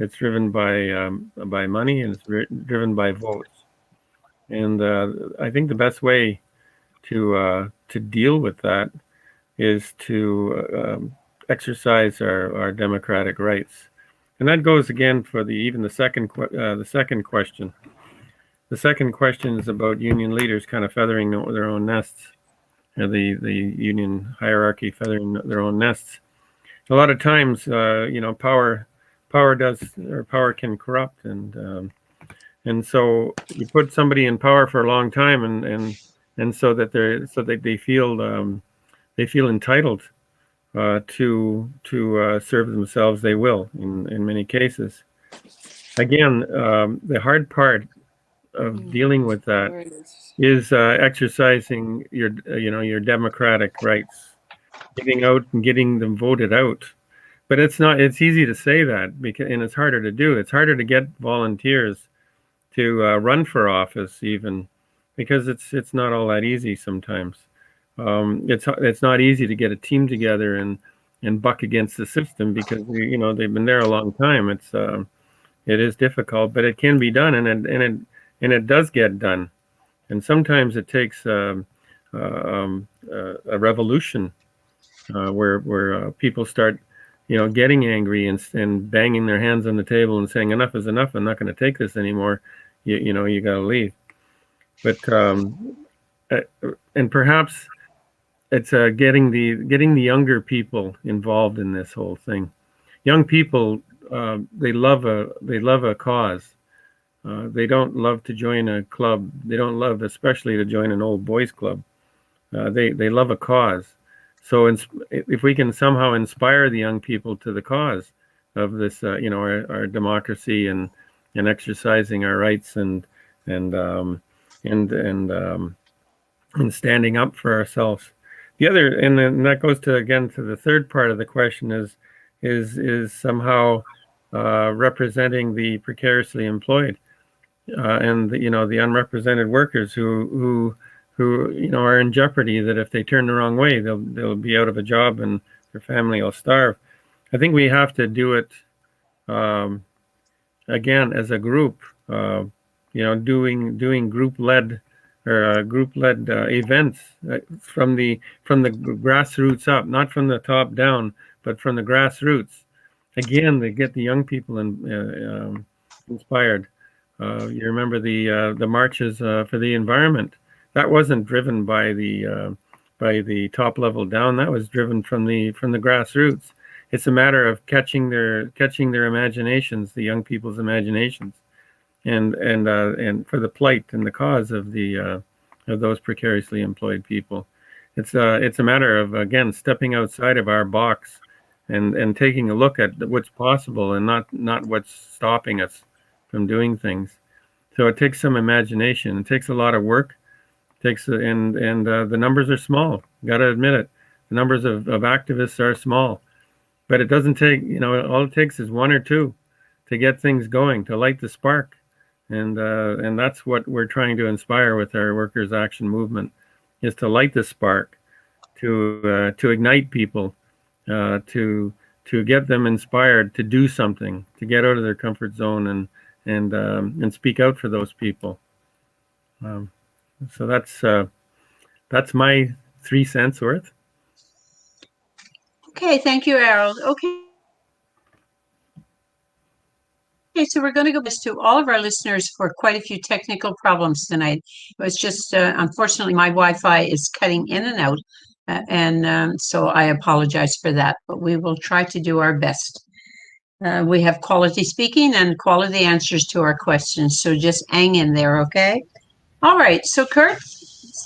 it's driven by money, and it's driven by votes. And I think the best way to deal with that is to exercise our democratic rights, and that goes again for the second question. The second question is about union leaders kind of feathering their own nests, or the union hierarchy feathering their own nests. A lot of times, power can corrupt, and so you put somebody in power for a long time, and so that they feel entitled to serve themselves. They will in many cases. Again, the hard part of dealing with that is exercising your democratic rights, getting out and getting them voted out. But it's easy to say that, and it's harder to do. It's harder to get volunteers to run for office, even, because it's not all that easy sometimes. It's not easy to get a team together and buck against the system, because they've been there a long time. It is difficult, but it can be done, and it does get done. And sometimes it takes a revolution where people start getting angry and banging their hands on the table and saying, enough is enough, I'm not going to take this anymore, you got to leave. But and perhaps it's getting the younger people involved in this whole thing. Young people, they love a cause. They don't love to join a club. They don't love especially to join an old boys club. They love a cause. So if we can somehow inspire the young people to the cause of this, our democracy and exercising our rights and standing up for ourselves. The other, and then that goes to the third part of the question is somehow representing the precariously employed and the unrepresented workers who are in jeopardy, that if they turn the wrong way, they'll be out of a job and their family will starve. I think we have to do it again as a group, doing group-led events from the grassroots up, not from the top down, but from the grassroots. Again, they get the young people inspired. You remember the marches for the environment. That wasn't driven by the top level down. That was driven from the grassroots. It's a matter of catching their imaginations, the young people's imaginations, and for the plight and the cause of those precariously employed people. It's a matter of, again, stepping outside of our box and taking a look at what's possible and not what's stopping us from doing things. So it takes some imagination. It takes a lot of work. And the numbers are small. You got to admit it. The numbers of activists are small, but it doesn't take, all it takes is one or two to get things going, to light the spark. And that's what we're trying to inspire with our Workers' Action Movement, is to light the spark, to ignite people, to get them inspired to do something, to get out of their comfort zone and speak out for those people. So that's my 3 cents worth. Okay, thank you, Harold. Okay, so we're going to go back to all of our listeners for quite a few technical problems tonight. It was just, unfortunately, my Wi-Fi is cutting in and out, so I apologize for that, but we will try to do our best. We have quality speaking and quality answers to our questions, so just hang in there, okay? All right, so Kurt,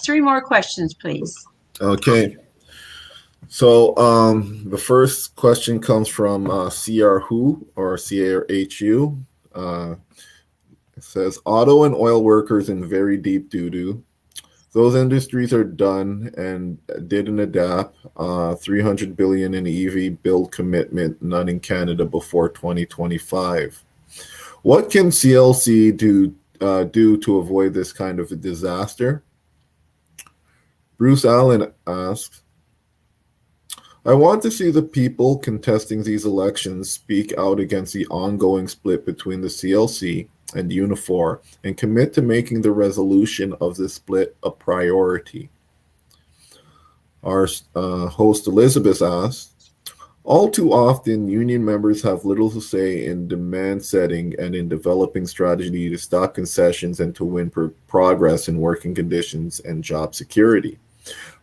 3 more questions, please. Okay. So the first question comes from CRHU or CRHU. It says, auto and oil workers in very deep doo-doo. Those industries are done and didn't adapt. 300 billion in EV build commitment, none in Canada before 2025. What can CLC do to avoid this kind of a disaster? Bruce Allen asks, I want to see the people contesting these elections speak out against the ongoing split between the CLC and Unifor and commit to making the resolution of this split a priority. Our host Elizabeth asks, all too often, union members have little to say in demand setting and in developing strategy to stop concessions and to win progress in working conditions and job security.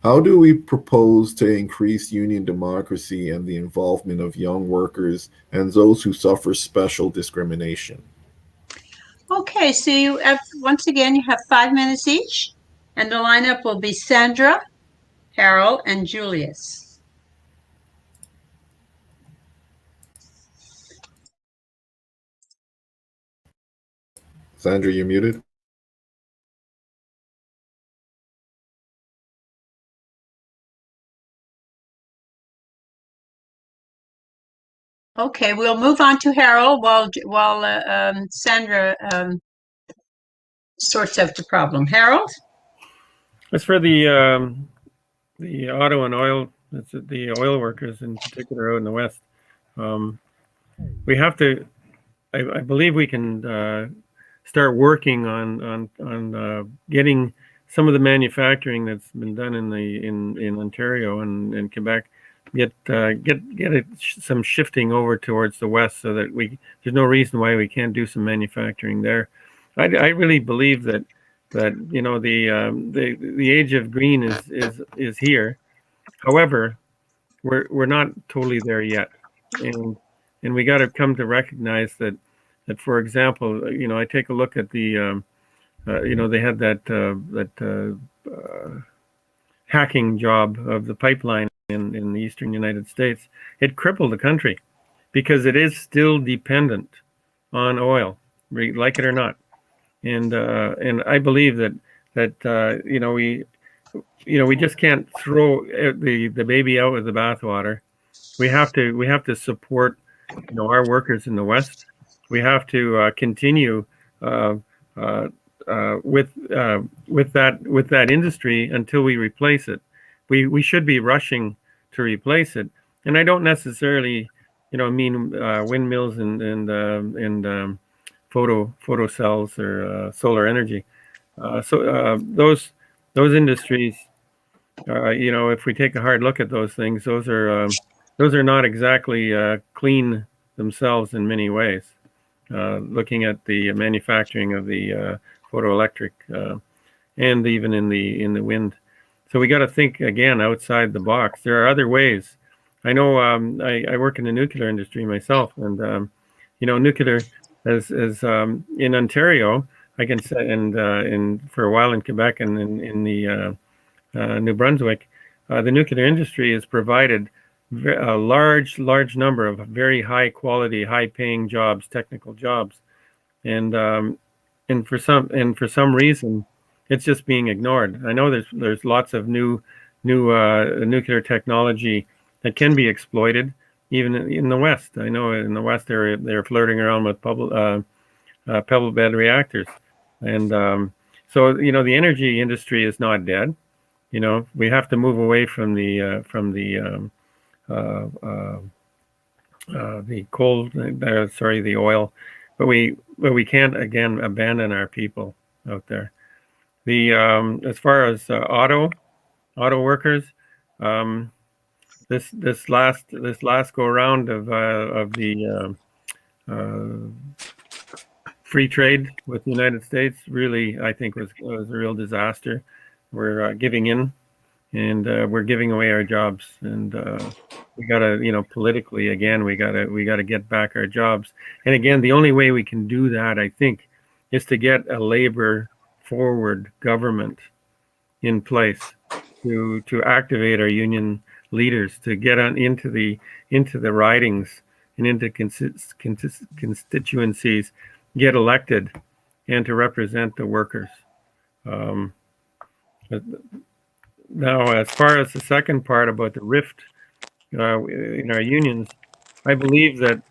How do we propose to increase union democracy and the involvement of young workers and those who suffer special discrimination? Okay, so you have, once again, you have 5 minutes each, and the lineup will be Sandra, Harold, and Julius. Sandra, you're muted. Okay, we'll move on to Harold while Sandra sorts out the problem. Harold? As for the auto and oil, the oil workers in particular out in the West, we have to. I believe we can start working on getting some of the manufacturing that's been done in Ontario and Quebec, get some shifting over towards the West, so that there's no reason why we can't do some manufacturing there. I really believe that the age of green is here. However, we're not totally there yet, and we got to come to recognize that for example, I take a look at the they had that hacking job of the pipeline in the eastern United States. It crippled the country because it is still dependent on oil, like it or not. And I believe that we just can't throw the baby out with the bathwater. We have to support our workers in the West. We have to continue with that industry until we replace it. We should be rushing to replace it, and I don't necessarily mean windmills and photo cells or solar energy. So those industries, if we take a hard look at those things, those are not exactly clean themselves in many ways. Looking at the manufacturing of the photoelectric and even in the wind, so we got to think again outside the box. There are other ways. I know I work in the nuclear industry myself, and nuclear as in Ontario, I can say, and for a while in Quebec and in the New Brunswick, the nuclear industry has provided a large number of very high quality, high paying jobs, technical jobs, and for some reason, it's just being ignored. I know there's lots of new nuclear technology that can be exploited, even in the West. I know in the West they're flirting around with pebble bed reactors, and so the energy industry is not dead. We have to move away from the coal, the oil, but we can't again abandon our people out there. As far as auto workers, this last go around of the free trade with the United States really, I think, was a real disaster. We're giving in, and we're giving away our jobs, and we gotta, politically, again, we gotta get back our jobs. And again, the only way we can do that, I think, is to get a labor forward government in place to activate our union leaders, to get on into the ridings and into constituencies, get elected, and to represent the workers. Now, as far as the second part about the rift in our unions, I believe that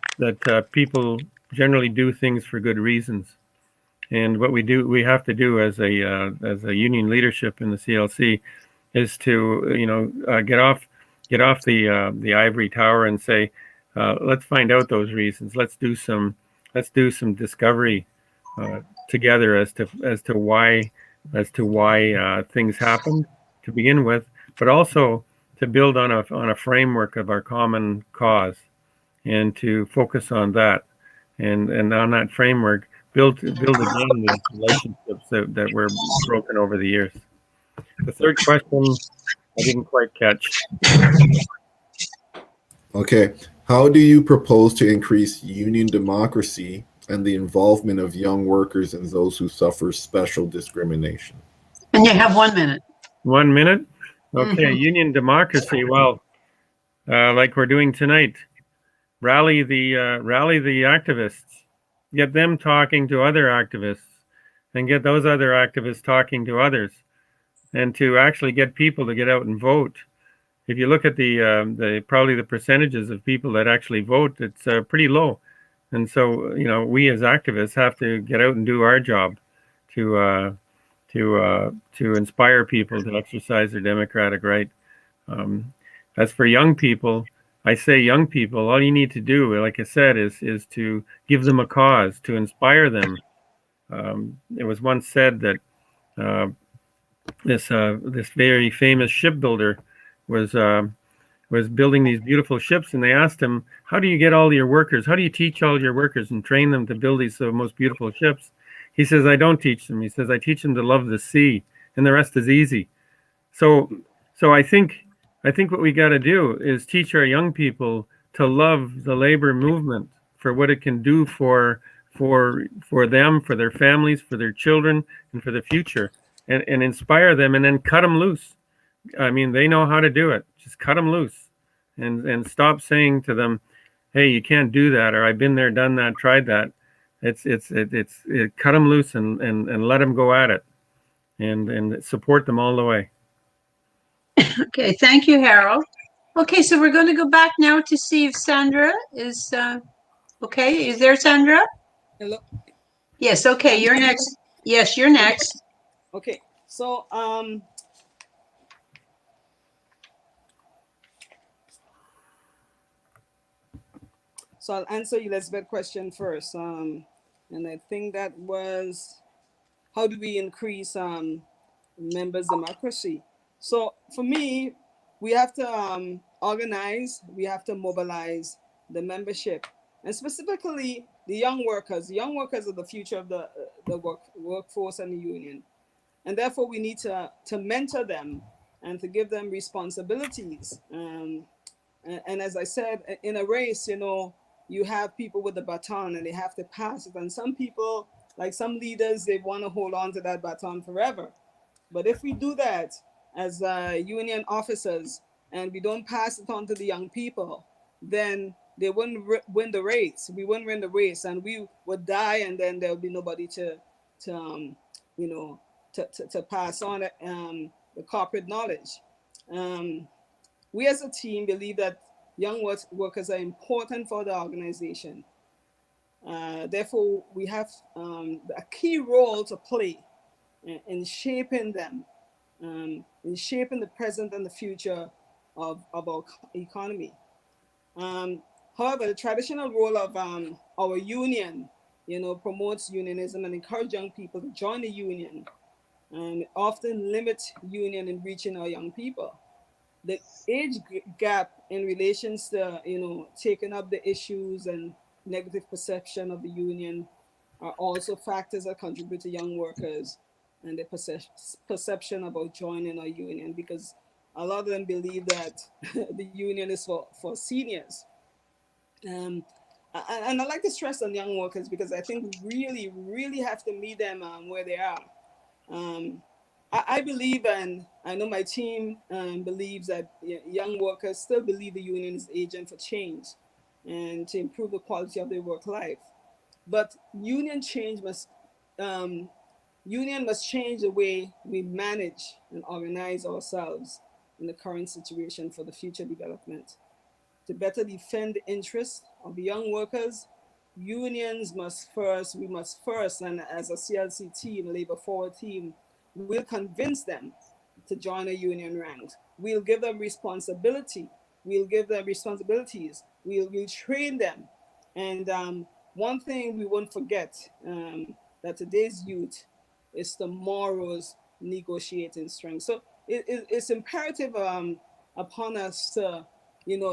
people generally do things for good reasons, and what we have to do as a union leadership in the CLC is to get off the ivory tower and say, let's find out those reasons. Let's do some discovery together as to why things happened to begin with, but also to build on a framework of our common cause, and to focus on that, and on that framework build again the relationships that were broken over the years. The third question I didn't quite catch. Okay. How do you propose to increase union democracy and the involvement of young workers and those who suffer special discrimination? And you have 1 minute. 1 minute? Okay, Mhm. union democracy. Well, like we're doing tonight, rally the activists, get them talking to other activists, and get those other activists talking to others, and to actually get people to get out and vote. If you look at the probably the percentages of people that actually vote, it's pretty low. And so, we as activists have to get out and do our job to inspire people to exercise their democratic right. As for young people, I say young people, all you need to do, like I said, is to give them a cause, to inspire them. It was once said that this very famous shipbuilder was building these beautiful ships, and they asked him, how do you get all your workers? How do you teach all your workers and train them to build these most beautiful ships? He says, I don't teach them. He says, I teach them to love the sea, and the rest is easy. So I think what we got to do is teach our young people to love the labor movement for what it can do for them, for their families, for their children, and for the future, and inspire them, and then cut them loose. I mean, they know how to do it. Just cut them loose, and stop saying to them, "Hey, you can't do that," or "I've been there, done that, tried that." Cut them loose and let them go at it, and support them all the way. Okay, thank you, Harold. Okay, so we're going to go back now to see if Sandra is okay. Is there, Sandra? Hello. Yes. Okay, you're next. Yes, you're next. Okay. So I'll answer Elizabeth's question first. And I think that was, how do we increase members' democracy? So for me, we have to organize, we have to mobilize the membership, and specifically the young workers. The young workers are the future of the workforce and the union. And therefore we need to mentor them and to give them responsibilities. And as I said, in a race, you have people with the baton and they have to pass it. And some people, like some leaders, they want to hold on to that baton forever. But if we do that as union officers and we don't pass it on to the young people, then they wouldn't win the race. We wouldn't win the race, and we would die, and then there would be nobody to pass on the corporate knowledge. We as a team believe that young workers are important for the organization. Therefore, we have a key role to play in shaping them, in shaping the present and the future of our economy. However, the traditional role of our union, promotes unionism and encourage young people to join the union, and often limit union in reaching our young people. The age gap in relations to, taking up the issues and negative perception of the union are also factors that contribute to young workers and their perception about joining our union, because a lot of them believe that the union is for seniors. And I like to stress on young workers, because I think we really have to meet them where they are. I believe, and I know my team believes, that young workers still believe the union is agent for change and to improve the quality of their work life. But union must change the way we manage and organize ourselves in the current situation for the future development. To better defend the interests of the young workers, we must first, and as a CLC team, Labor Forward team, we'll convince them to join a union ranks. We'll give them responsibility. We'll give them responsibilities. We'll train them. And one thing we won't forget, that today's youth is tomorrow's negotiating strength. So it's imperative upon us to,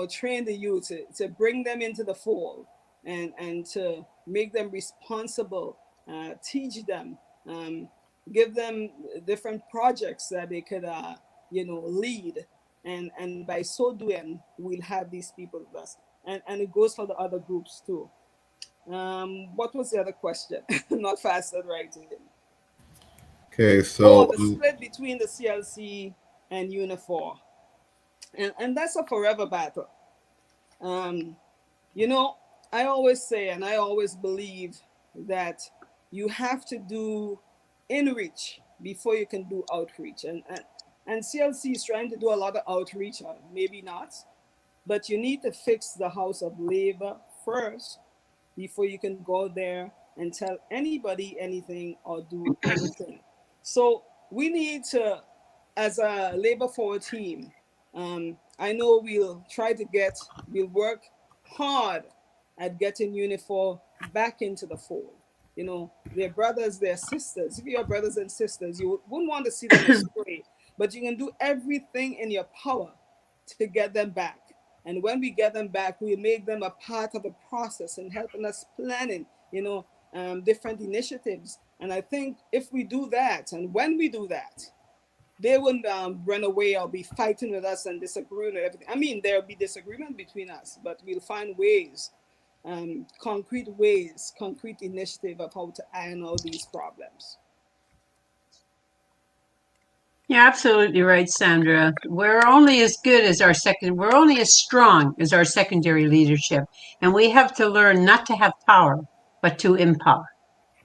train the youth, to bring them into the fold, and to make them responsible, teach them, give them different projects that they could, lead. And by so doing, we'll have these people with us. And it goes for the other groups too. What was the other question? Not fast at writing. Okay, so The split between the CLC and Unifor. And that's a forever battle. I always say, and I always believe, that you have to do in-reach before you can do outreach. And CLC is trying to do a lot of outreach, or maybe not, but you need to fix the House of Labor first before you can go there and tell anybody anything or do anything. So we need to, as a Labor Forward team, I know we'll work hard at getting Unifor back into the fold. Their brothers, their sisters. If you're brothers and sisters, you wouldn't want to see them astray, but you can do everything in your power to get them back. And when we get them back, we'll make them a part of the process and helping us planning, different initiatives. And I think if we do that, and when we do that, they wouldn't run away or be fighting with us and disagreeing with everything. I mean, there'll be disagreement between us, but we'll find ways, concrete initiative of how to iron out these problems. You're absolutely right, Sandra. We're only as strong as our secondary leadership. And we have to learn not to have power, but to empower,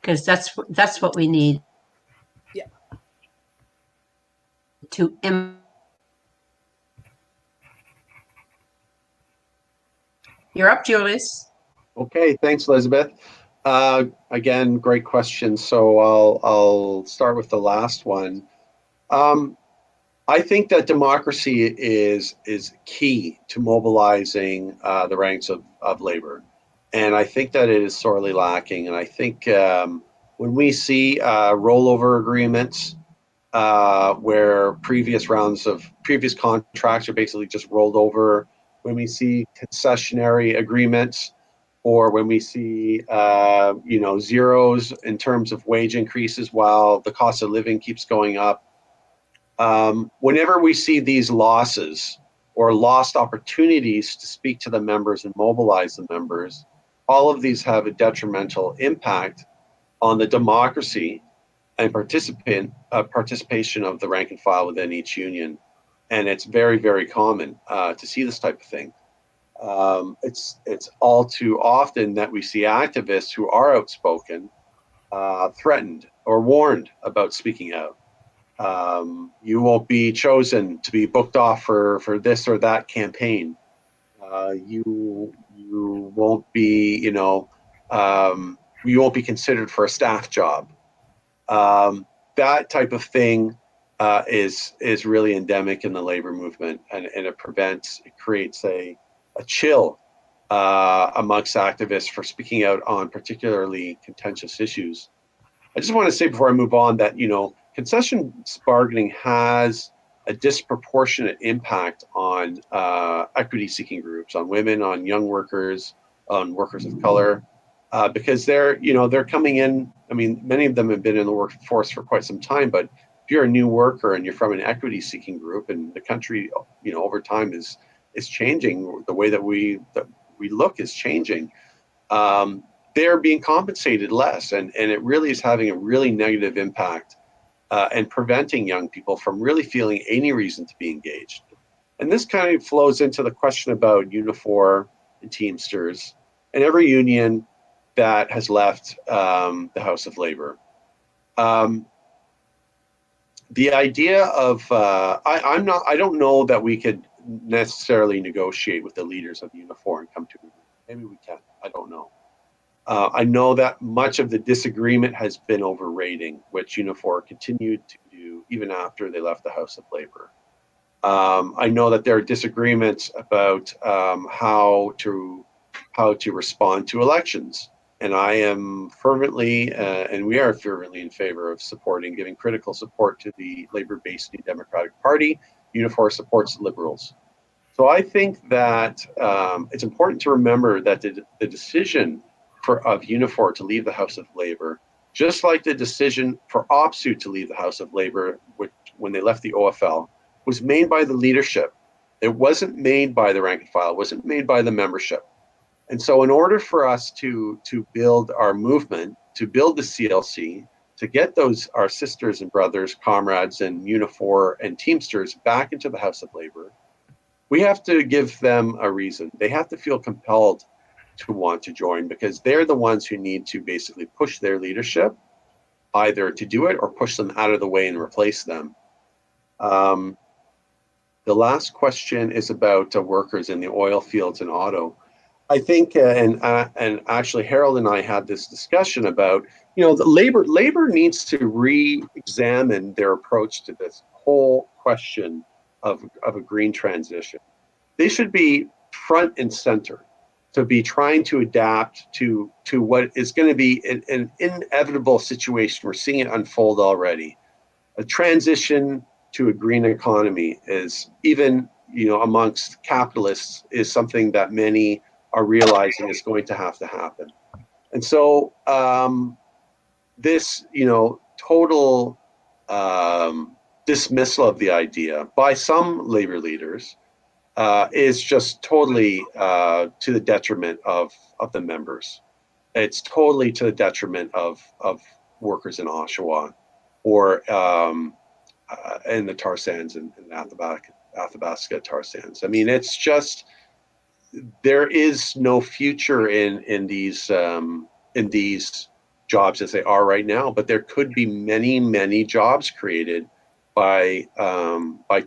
because that's what we need. Yeah. You're up, Julius. Okay, thanks, Elizabeth. Again, great question. So I'll start with the last one. I think that democracy is key to mobilizing the ranks of labor. And I think that it is sorely lacking. And I think when we see rollover agreements where previous contracts are basically just rolled over, when we see concessionary agreements, or when we see zeros in terms of wage increases while the cost of living keeps going up, whenever we see these losses or lost opportunities to speak to the members and mobilize the members, all of these have a detrimental impact on the democracy and participation of the rank and file within each union. And it's very, very common to see this type of thing. It's all too often that we see activists who are outspoken threatened or warned about speaking out. You won't be chosen to be booked off for this or that campaign. You won't be, you won't be considered for a staff job. That type of thing is really endemic in the labor movement, and it creates a chill amongst activists for speaking out on particularly contentious issues. I just want to say before I move on that, concession bargaining has a disproportionate impact on equity-seeking groups, on women, on young workers, on workers of color, because they're coming in. I mean, many of them have been in the workforce for quite some time, but if you're a new worker and you're from an equity-seeking group, and the country, over time is changing, the way that we look is changing. They're being compensated less, and it really is having a really negative impact and preventing young people from really feeling any reason to be engaged. And this kind of flows into the question about Unifor and Teamsters and every union that has left the House of Labor. The idea of I don't know that we could necessarily negotiate with the leaders of Unifor and come to an agreement. Maybe we can. I don't know. I know that much of the disagreement has been over rating, which Unifor continued to do even after they left the House of Labor. I know that there are disagreements about how to respond to elections, and I am fervently, and we are fervently in favor of giving critical support to the Labor-based New Democratic Party. Unifor supports the Liberals. So I think that it's important to remember that the decision of Unifor to leave the House of Labor, just like the decision for OPSU to leave the House of Labor when they left the OFL, was made by the leadership. It wasn't made by the rank and file. It wasn't made by the membership. And so in order for us to build our movement, to build the CLC, to get our sisters and brothers, comrades and Unifor and Teamsters back into the House of Labor, we have to give them a reason. They have to feel compelled to want to join, because they're the ones who need to basically push their leadership either to do it or push them out of the way and replace them. The last question is about workers in the oil fields and auto. I think, and actually Harold and I had this discussion about, the labor needs to re-examine their approach to this whole question of a green transition. They should be front and center to be trying to adapt to what is going to be an inevitable situation. We're seeing it unfold already. A transition to a green economy is, even amongst capitalists, is something that many are realizing is going to happen. And so this total dismissal of the idea by some labor leaders is just totally to the detriment of the members. It's totally to the detriment of workers in Oshawa or in the tar sands and Athabasca tar sands. I mean, it's just, there is no future in these jobs as they are right now, but there could be many jobs created by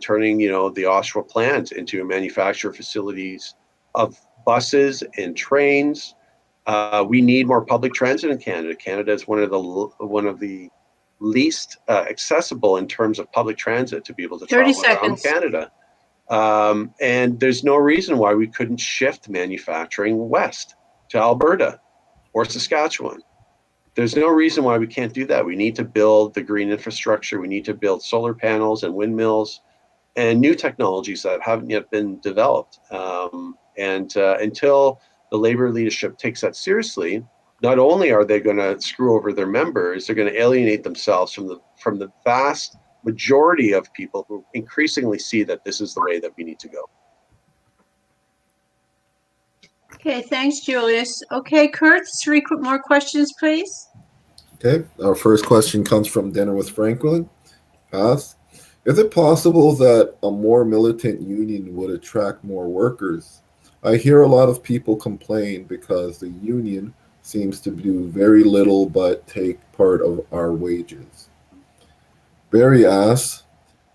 turning the Oshawa plant into manufacturer facilities of buses and trains. We need more public transit in Canada. Canada is one of the least accessible in terms of public transit to be able to 30 travel around seconds. Canada. And there's no reason why we couldn't shift manufacturing west to Alberta or Saskatchewan. There's no reason why we can't do that. We need to build the green infrastructure. We need to build solar panels and windmills and new technologies that haven't yet been developed. Until the labor leadership takes that seriously, not only are they going to screw over their members, they're going to alienate themselves from the vast majority of people who increasingly see that this is the way that we need to go. Okay, thanks, Julius. Okay, Kurt, 3 more questions, please. Okay, our first question comes from Dinner with Franklin. Asks, is it possible that a more militant union would attract more workers? I hear a lot of people complain because the union seems to do very little but take part of our wages. Barry asks,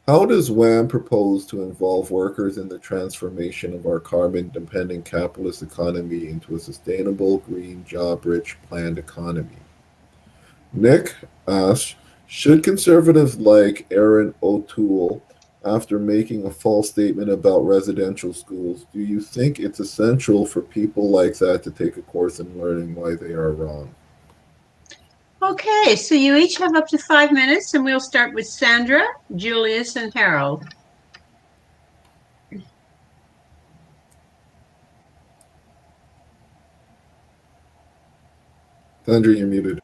how does WAM propose to involve workers in the transformation of our carbon-dependent capitalist economy into a sustainable, green, job-rich, planned economy? Nick asks, should conservatives like Aaron O'Toole, after making a false statement about residential schools, do you think it's essential for people like that to take a course in learning why they are wrong? Okay, so you each have up to 5 minutes, and we'll start with Sandra, Julius, and Harold. Sandra, you're muted.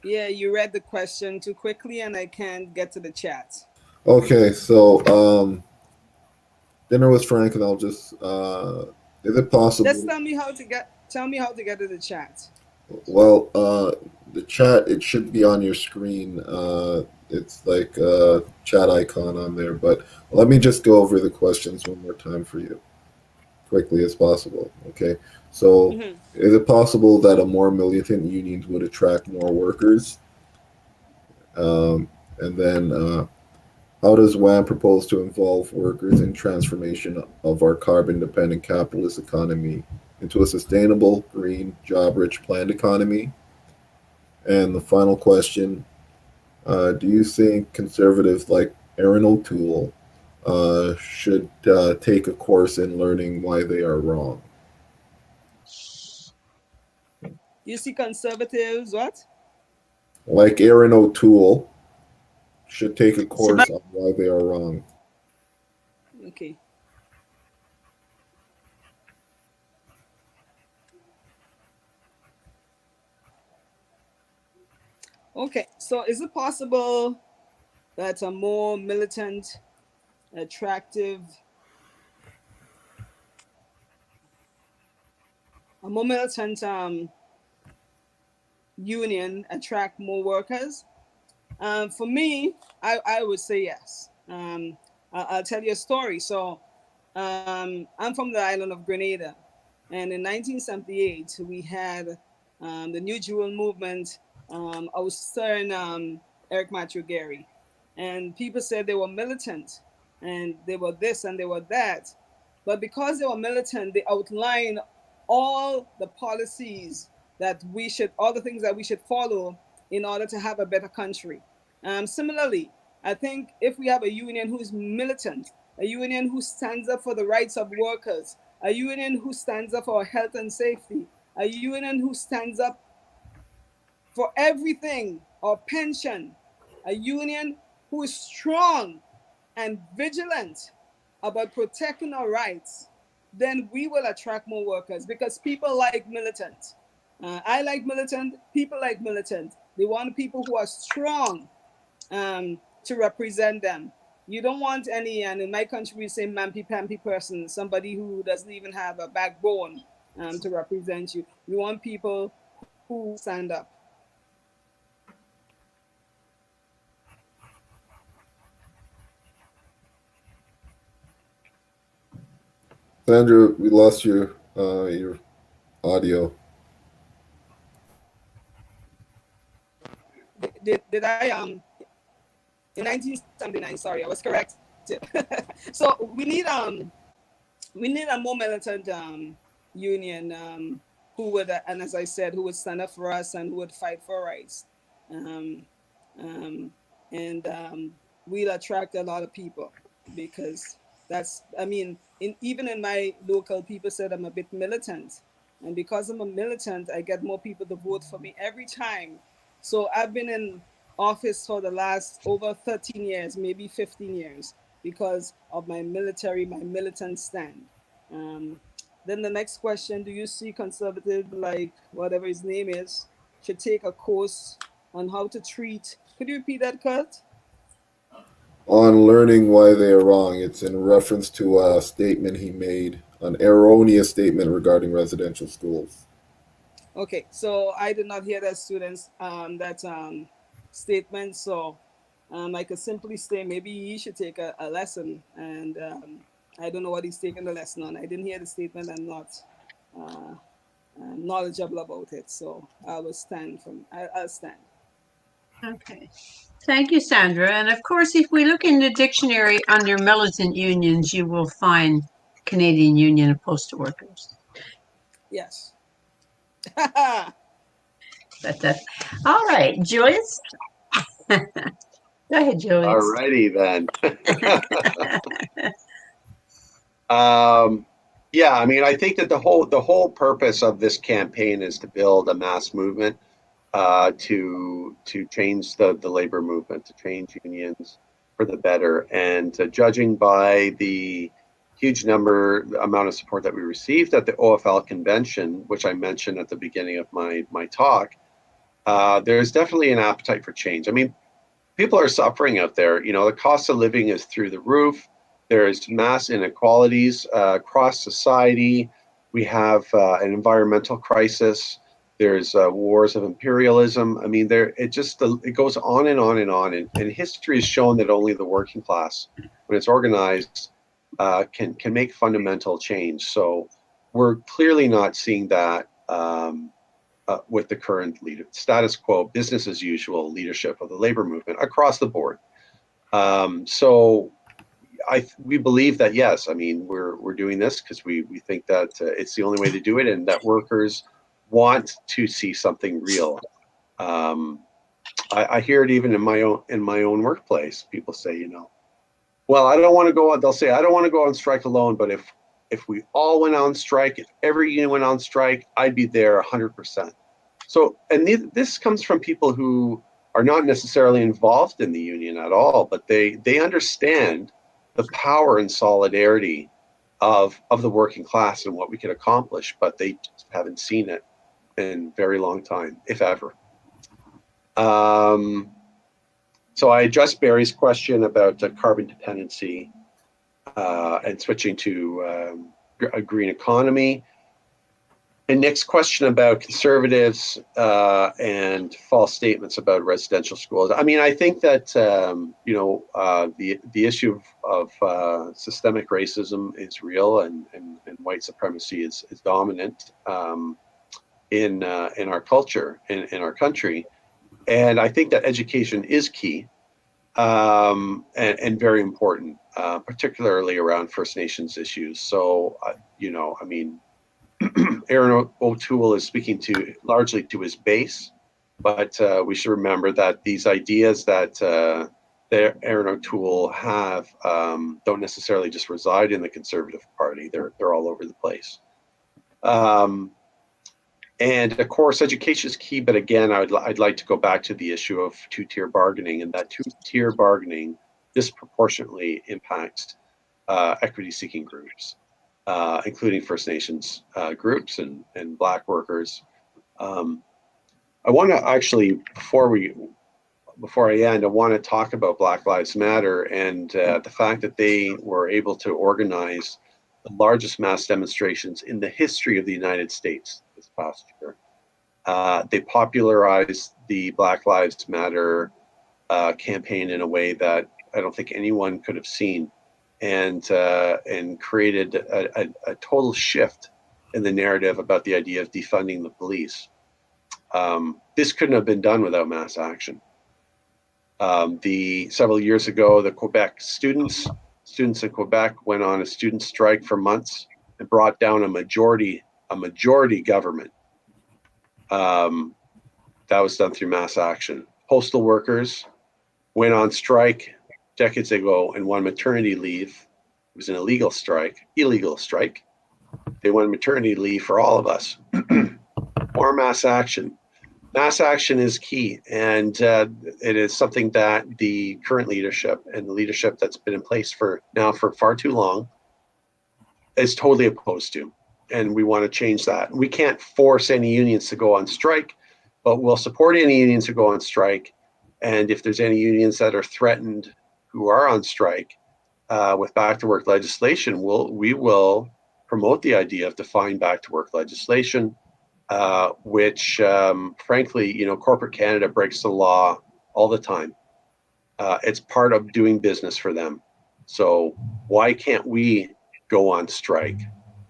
Yeah, you read the question too quickly and I can't get to the chat. Okay, so Dinner with Frank, and I'll just is it possible? Just tell me how to get to the chat. Well, the chat, it should be on your screen. It's like a chat icon on there, but let me just go over the questions one more time for you, quickly as possible. Okay, so is it possible that a more militant union would attract more workers? And then how does WAM propose to involve workers in transformation of our carbon-dependent capitalist economy into a sustainable, green, job-rich, planned economy? And the final question, do you think conservatives like Aaron O'Toole should take a course in learning why they are wrong? You see conservatives, what? Like Aaron O'Toole should take a course on why they are wrong. Okay. Okay, so is it possible that a more militant, attractive, union attract more workers? For me, I would say yes. I'll tell you a story. So I'm from the island of Grenada, and in 1978 we had the New Jewel movement. I was stirring Eric Matthew Gary, and people said they were militant and they were this and they were that, but because they were militant, they outlined all the policies that we should, all the things that we should follow in order to have a better country. Similarly, I think if we have a union who's militant, a union who stands up for the rights of workers, a union who stands up for health and safety, a union who stands up for everything, or pension, a union who is strong and vigilant about protecting our rights, then we will attract more workers, because people like militant. I like militant, people like militant. They want people who are strong to represent them. You don't want any, and in my country we say mampy-pampy person, somebody who doesn't even have a backbone to represent you. You want people who stand up. Sandra, we lost your audio. Did I in 1979? Sorry, I was correct. So we need a more militant union who would, and as I said, who would stand up for us and who would fight for rights, and we'll attract a lot of people, because that's, I mean, even in my local, people said I'm a bit militant, and because I'm a militant, I get more people to vote for me every time. So I've been in office for the last over 13 years, maybe 15 years, because of my militant stand. Then the next question, do you see conservative, like whatever his name is, should take a course on how to treat, could you repeat that, Kurt? On learning why they are wrong. It's in reference to a statement he made, an erroneous statement regarding residential schools. Okay, so I did not hear that students that statement. So I could simply say maybe he should take a lesson, and I don't know what he's taking the lesson on. I didn't hear the statement. I'm not knowledgeable about it, so I will stand from. I'll stand. Okay. Thank you, Sandra. And of course, if we look in the dictionary under militant unions, you will find Canadian Union of Postal Workers. Yes. All right, Julius. Go ahead, Julius. All righty then. Yeah, I mean, I think that the whole purpose of this campaign is to build a mass movement to change the labor movement, to change unions for the better. And judging by the huge amount of support that we received at the OFL convention, which I mentioned at the beginning of my talk, there's definitely an appetite for change. I mean, people are suffering out there. You know, the cost of living is through the roof. There's mass inequalities across society. We have an environmental crisis. There's wars of imperialism. I mean, it goes on and on and on. And history has shown that only the working class, when it's organized, can make fundamental change. So we're clearly not seeing that with the current status quo, business as usual leadership of the labor movement across the board. So we believe that, yes, I mean, we're doing this because we think that it's the only way to do it, and that workers want to see something real. I hear it even in my own workplace. People say, you know, well, I don't want to go on. They'll say, I don't want to go on strike alone, but if we all went on strike, if every union went on strike, I'd be there 100%. So, and this comes from people who are not necessarily involved in the union at all, but they understand the power and solidarity of the working class and what we can accomplish, but they just haven't seen it in a very long time, if ever. So I addressed Barry's question about carbon dependency and switching to a green economy. And Nick's question about conservatives and false statements about residential schools. I mean, I think that the issue of systemic racism is real, and white supremacy is dominant in our culture, in our country. And I think that education is key and very important, particularly around First Nations issues. So, I mean, Aaron O'Toole is speaking largely to his base, but we should remember that these ideas that Aaron O'Toole have don't necessarily just reside in the Conservative Party. They're all over the place. And of course, education is key. But again, I'd like to go back to the issue of two-tier bargaining, and that two-tier bargaining disproportionately impacts equity-seeking groups. Including First Nations groups and Black workers. I want to actually, before I end, I want to talk about Black Lives Matter and the fact that they were able to organize the largest mass demonstrations in the history of the United States this past year. They popularized the Black Lives Matter campaign in a way that I don't think anyone could have seen. And created a total shift in the narrative about the idea of defunding the police. This couldn't have been done without mass action. Several years ago, the Quebec students in Quebec went on a student strike for months and brought down a majority government. That was done through mass action. Postal workers went on strike decades ago and won maternity leave. It was an illegal strike. They won maternity leave for all of us. More mass action. Mass action is key, and it is something that the current leadership and the leadership that's been in place for far too long is totally opposed to, and we want to change that. We can't force any unions to go on strike, but we'll support any unions who go on strike, and if there's any unions that are threatened who are on strike with back-to-work legislation, we will promote the idea of defying back-to-work legislation, which, frankly, corporate Canada breaks the law all the time. It's part of doing business for them. So why can't we go on strike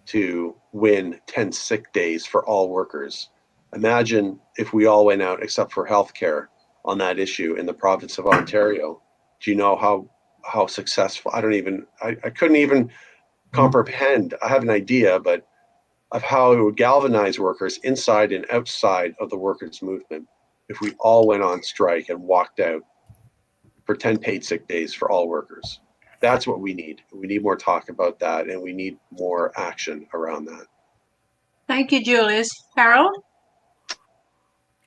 to win 10 sick days for all workers? Imagine if we all went out, except for healthcare, on that issue in the province of Ontario. Do you know how successful? I couldn't even comprehend. I have an idea, but of how it would galvanize workers inside and outside of the workers' movement if we all went on strike and walked out for 10 paid sick days for all workers. That's what we need. We need more talk about that, and we need more action around that. Thank you, Julius. Harold?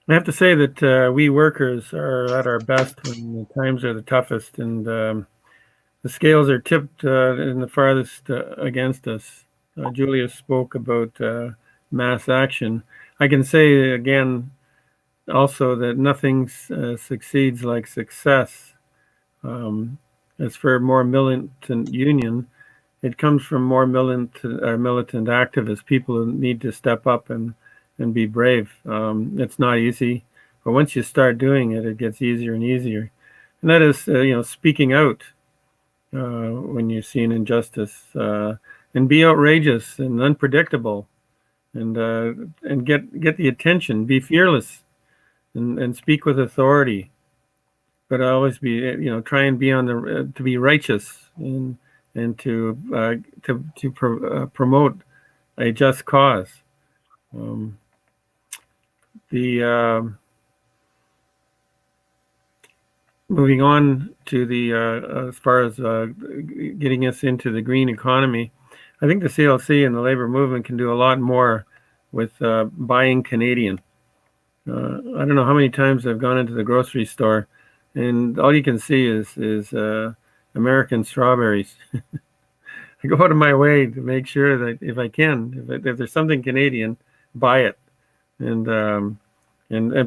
I have to say that we workers are at our best when the times are the toughest, and the scales are tipped in the farthest against us. Julius spoke about mass action. I can say again also that nothing succeeds like success. As for a more militant union, it comes from more militant activists, people who need to step up and be brave. It's not easy, but once you start doing it, it gets easier and easier. And that is, speaking out when you see an injustice, and be outrageous and unpredictable, and get the attention. Be fearless, and speak with authority, but always be, try and be to be righteous and to promote a just cause. Moving on to as far as getting us into the green economy, I think the CLC and the labor movement can do a lot more with buying Canadian. I don't know how many times I've gone into the grocery store, and all you can see is American strawberries. I go out of my way to make sure that if I can, if there's something Canadian, buy it, and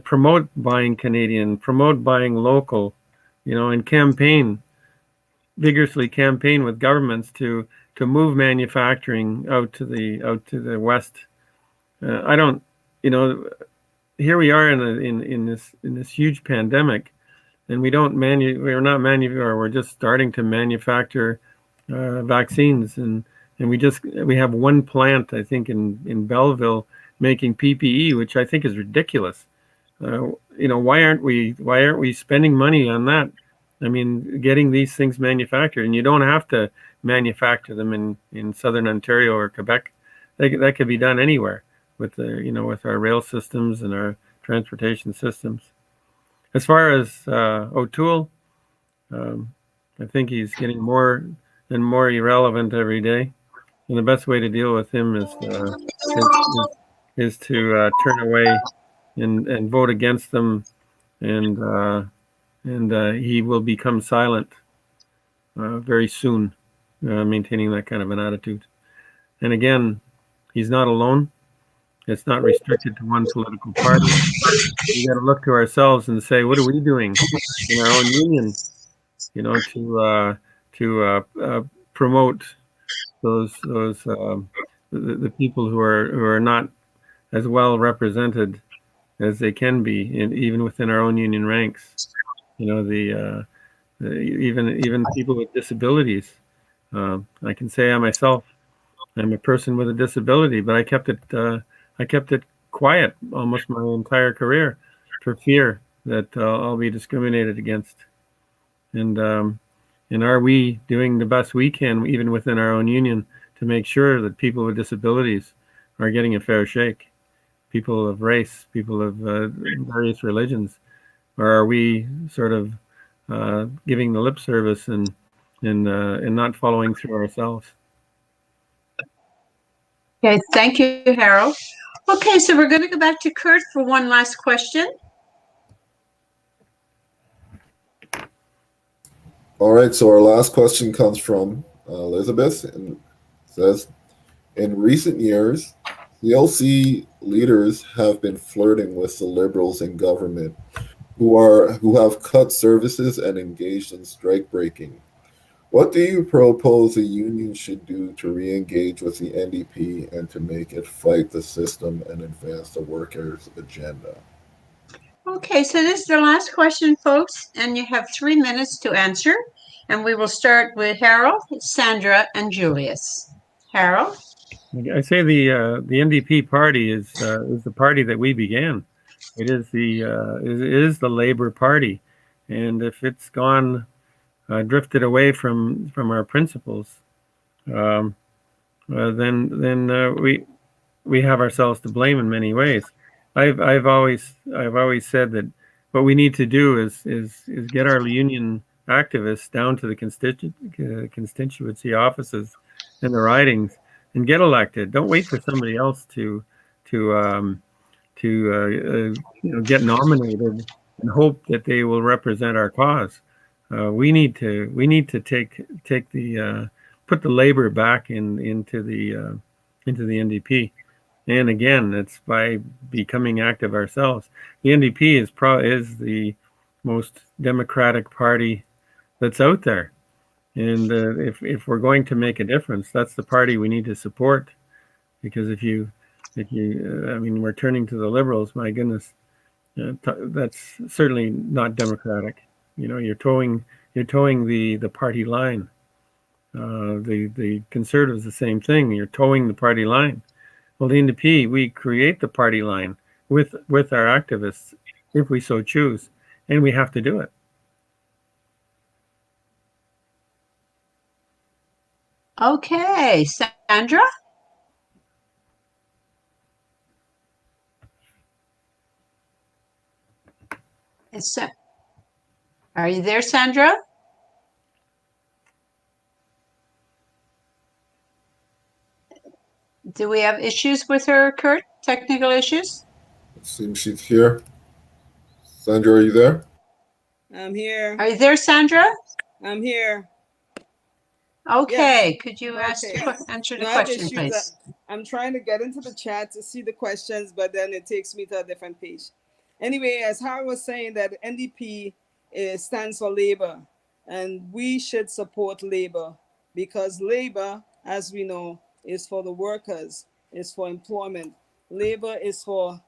promote buying Canadian, promote buying local, and vigorously campaign with governments to move manufacturing out to the west. I don't, here we are in this huge pandemic, and we're just starting to manufacture vaccines, and we have one plant, I think, in Belleville making PPE, which I think is ridiculous. Why aren't we spending money on that? I mean, getting these things manufactured, and you don't have to manufacture them in Southern Ontario or Quebec. That could be done anywhere with with our rail systems and our transportation systems. As far as O'Toole, I think he's getting more and more irrelevant every day, and the best way to deal with him is to turn away and vote against them, and he will become silent very soon, maintaining that kind of an attitude. And again, he's not alone. It's not restricted to one political party. We got to look to ourselves and say, what are we doing in our own union, to promote those the people who are not as well represented as they can be, even within our own union ranks. Even people with disabilities. I can say I myself, I'm a person with a disability, but I kept it quiet almost my entire career for fear that I'll be discriminated against. And are we doing the best we can, even within our own union, to make sure that people with disabilities are getting a fair shake? People of race, people of various religions, or are we sort of giving the lip service and not following through ourselves? Okay, thank you, Harold. Okay, so we're going to go back to Kurt for one last question. All right, so our last question comes from Elizabeth, and says, in recent years, CLC leaders have been flirting with the Liberals in government who have cut services and engaged in strike breaking. What do you propose the union should do to re-engage with the NDP and to make it fight the system and advance the workers' agenda? Okay, so this is the last question, folks, and you have 3 minutes to answer. And we will start with Harold, Sandra, and Julius. Harold? I say the NDP party is the party that we began. It is the Labour Party, and if it's gone drifted away from our principles, then we have ourselves to blame in many ways. I've always said that what we need to do is get our union activists down to the constituency offices and the ridings and get elected. Don't wait for somebody else to get nominated and hope that they will represent our cause. We need to take the put the labor back into the NDP, and again, it's by becoming active ourselves. The NDP is the most democratic party that's out there, and if we're going to make a difference, that's the party we need to support. Because if you we're turning to the Liberals. My goodness, that's certainly not democratic. You're towing the party line. The Conservatives, the same thing. You're towing the party line. Well, the NDP, we create the party line with our activists, if we so choose, and we have to do it. Okay, Sandra? Are you there, Sandra? Do we have issues with her, Kurt? Technical issues? It seems she's here. Sandra, are you there? I'm here. Are you there, Sandra? I'm here. Okay, Yes. could you Okay. answer the No, I have question, issues. please? I'm trying to get into the chat to see the questions, but then it takes me to a different page. Anyway, as Harold was saying, that NDP stands for labor, and we should support labor because labor, as we know, is for the workers, is for employment. Labor is for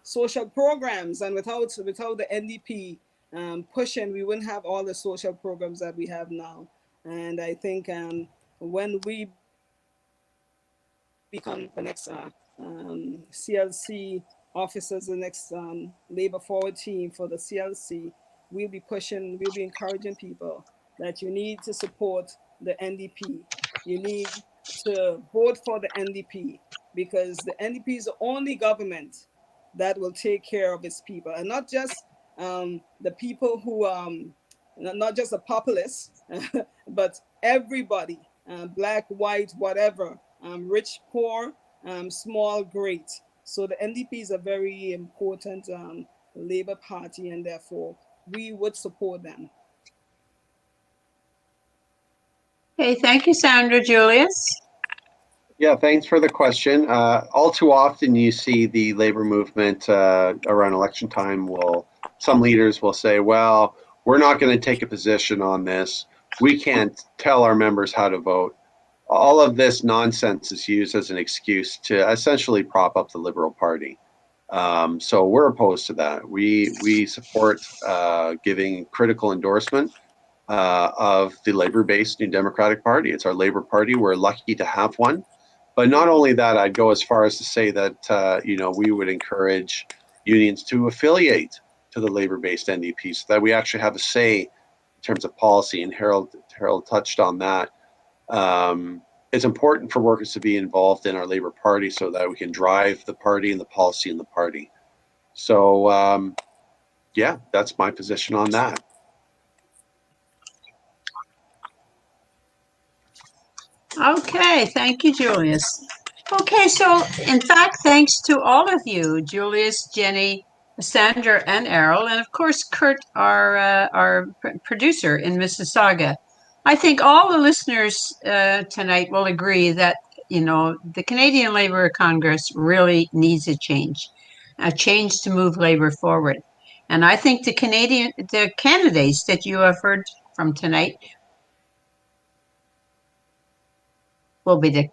social programs, and without the NDP pushing, we wouldn't have all the social programs that we have now. And I think when we become the next CLC officers, the next labor forward team for the CLC, we'll be encouraging people that you need to support the NDP. You need to vote for the NDP because the NDP is the only government that will take care of its people, and not just the people who, not just the populace, but everybody, black, white, whatever, rich, poor, small, great. So the NDP is a very important Labour Party, and therefore we would support them. Okay, thank you, Sandra. Julius? Yeah, thanks for the question. All too often you see the labor movement around election time some leaders will say, well, we're not going to take a position on this. We can't tell our members how to vote. All of this nonsense is used as an excuse to essentially prop up the Liberal Party. So we're opposed to that. We support giving critical endorsement of the labor-based New Democratic Party. It's our Labor Party. We're lucky to have one. But not only that, I'd go as far as to say that we would encourage unions to affiliate to the labor-based NDP so that we actually have a say in terms of policy. And Harold touched on that. It's important for workers to be involved in our Labor Party so that we can drive the party and the policy in the party. So, yeah, that's my position on that. Okay, thank you, Julius. Okay, so in fact, thanks to all of you, Julius, Jennie, Sandra, and Errol, and of course, Kurt, our producer in Mississauga. I think all the listeners tonight will agree that, the Canadian Labour Congress really needs a change to move Labour forward. And I think the candidates that you have heard from tonight will be the.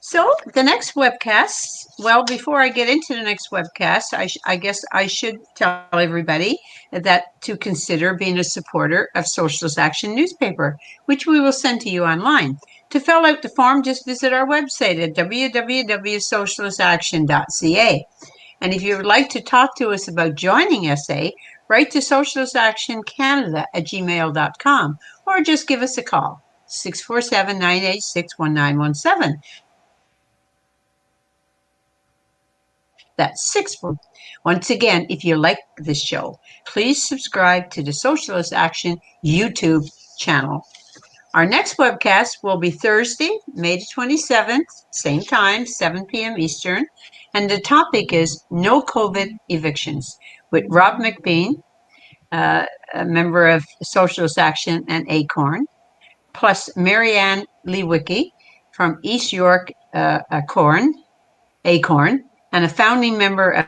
So the next webcast, well, before I get into the next webcast, I guess I should tell everybody that to consider being a supporter of Socialist Action newspaper, which we will send to you online. To fill out the form, just visit our website at www.socialistaction.ca. And if you would like to talk to us about joining SA, write to socialistactioncanada@gmail.com or just give us a call, 647-986-1917. That's 6. Once again, if you like this show, please subscribe to the Socialist Action YouTube channel. Our next webcast will be Thursday, May 27th, same time, 7 p.m. Eastern. And the topic is No COVID Evictions with Rob McBean, a member of Socialist Action and ACORN, plus Marianne Lewicki from East York ACORN, and a founding member of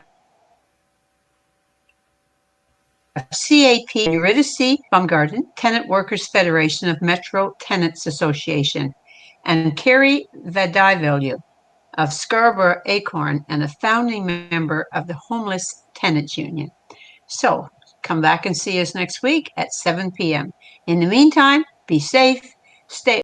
CAP Eurydice Baumgarten, Tenant Workers Federation of Metro Tenants Association, and Carrie Vadivelou of Scarborough ACORN and a founding member of the Homeless Tenants Union. So come back and see us next week at 7 p.m. In the meantime, be safe, stay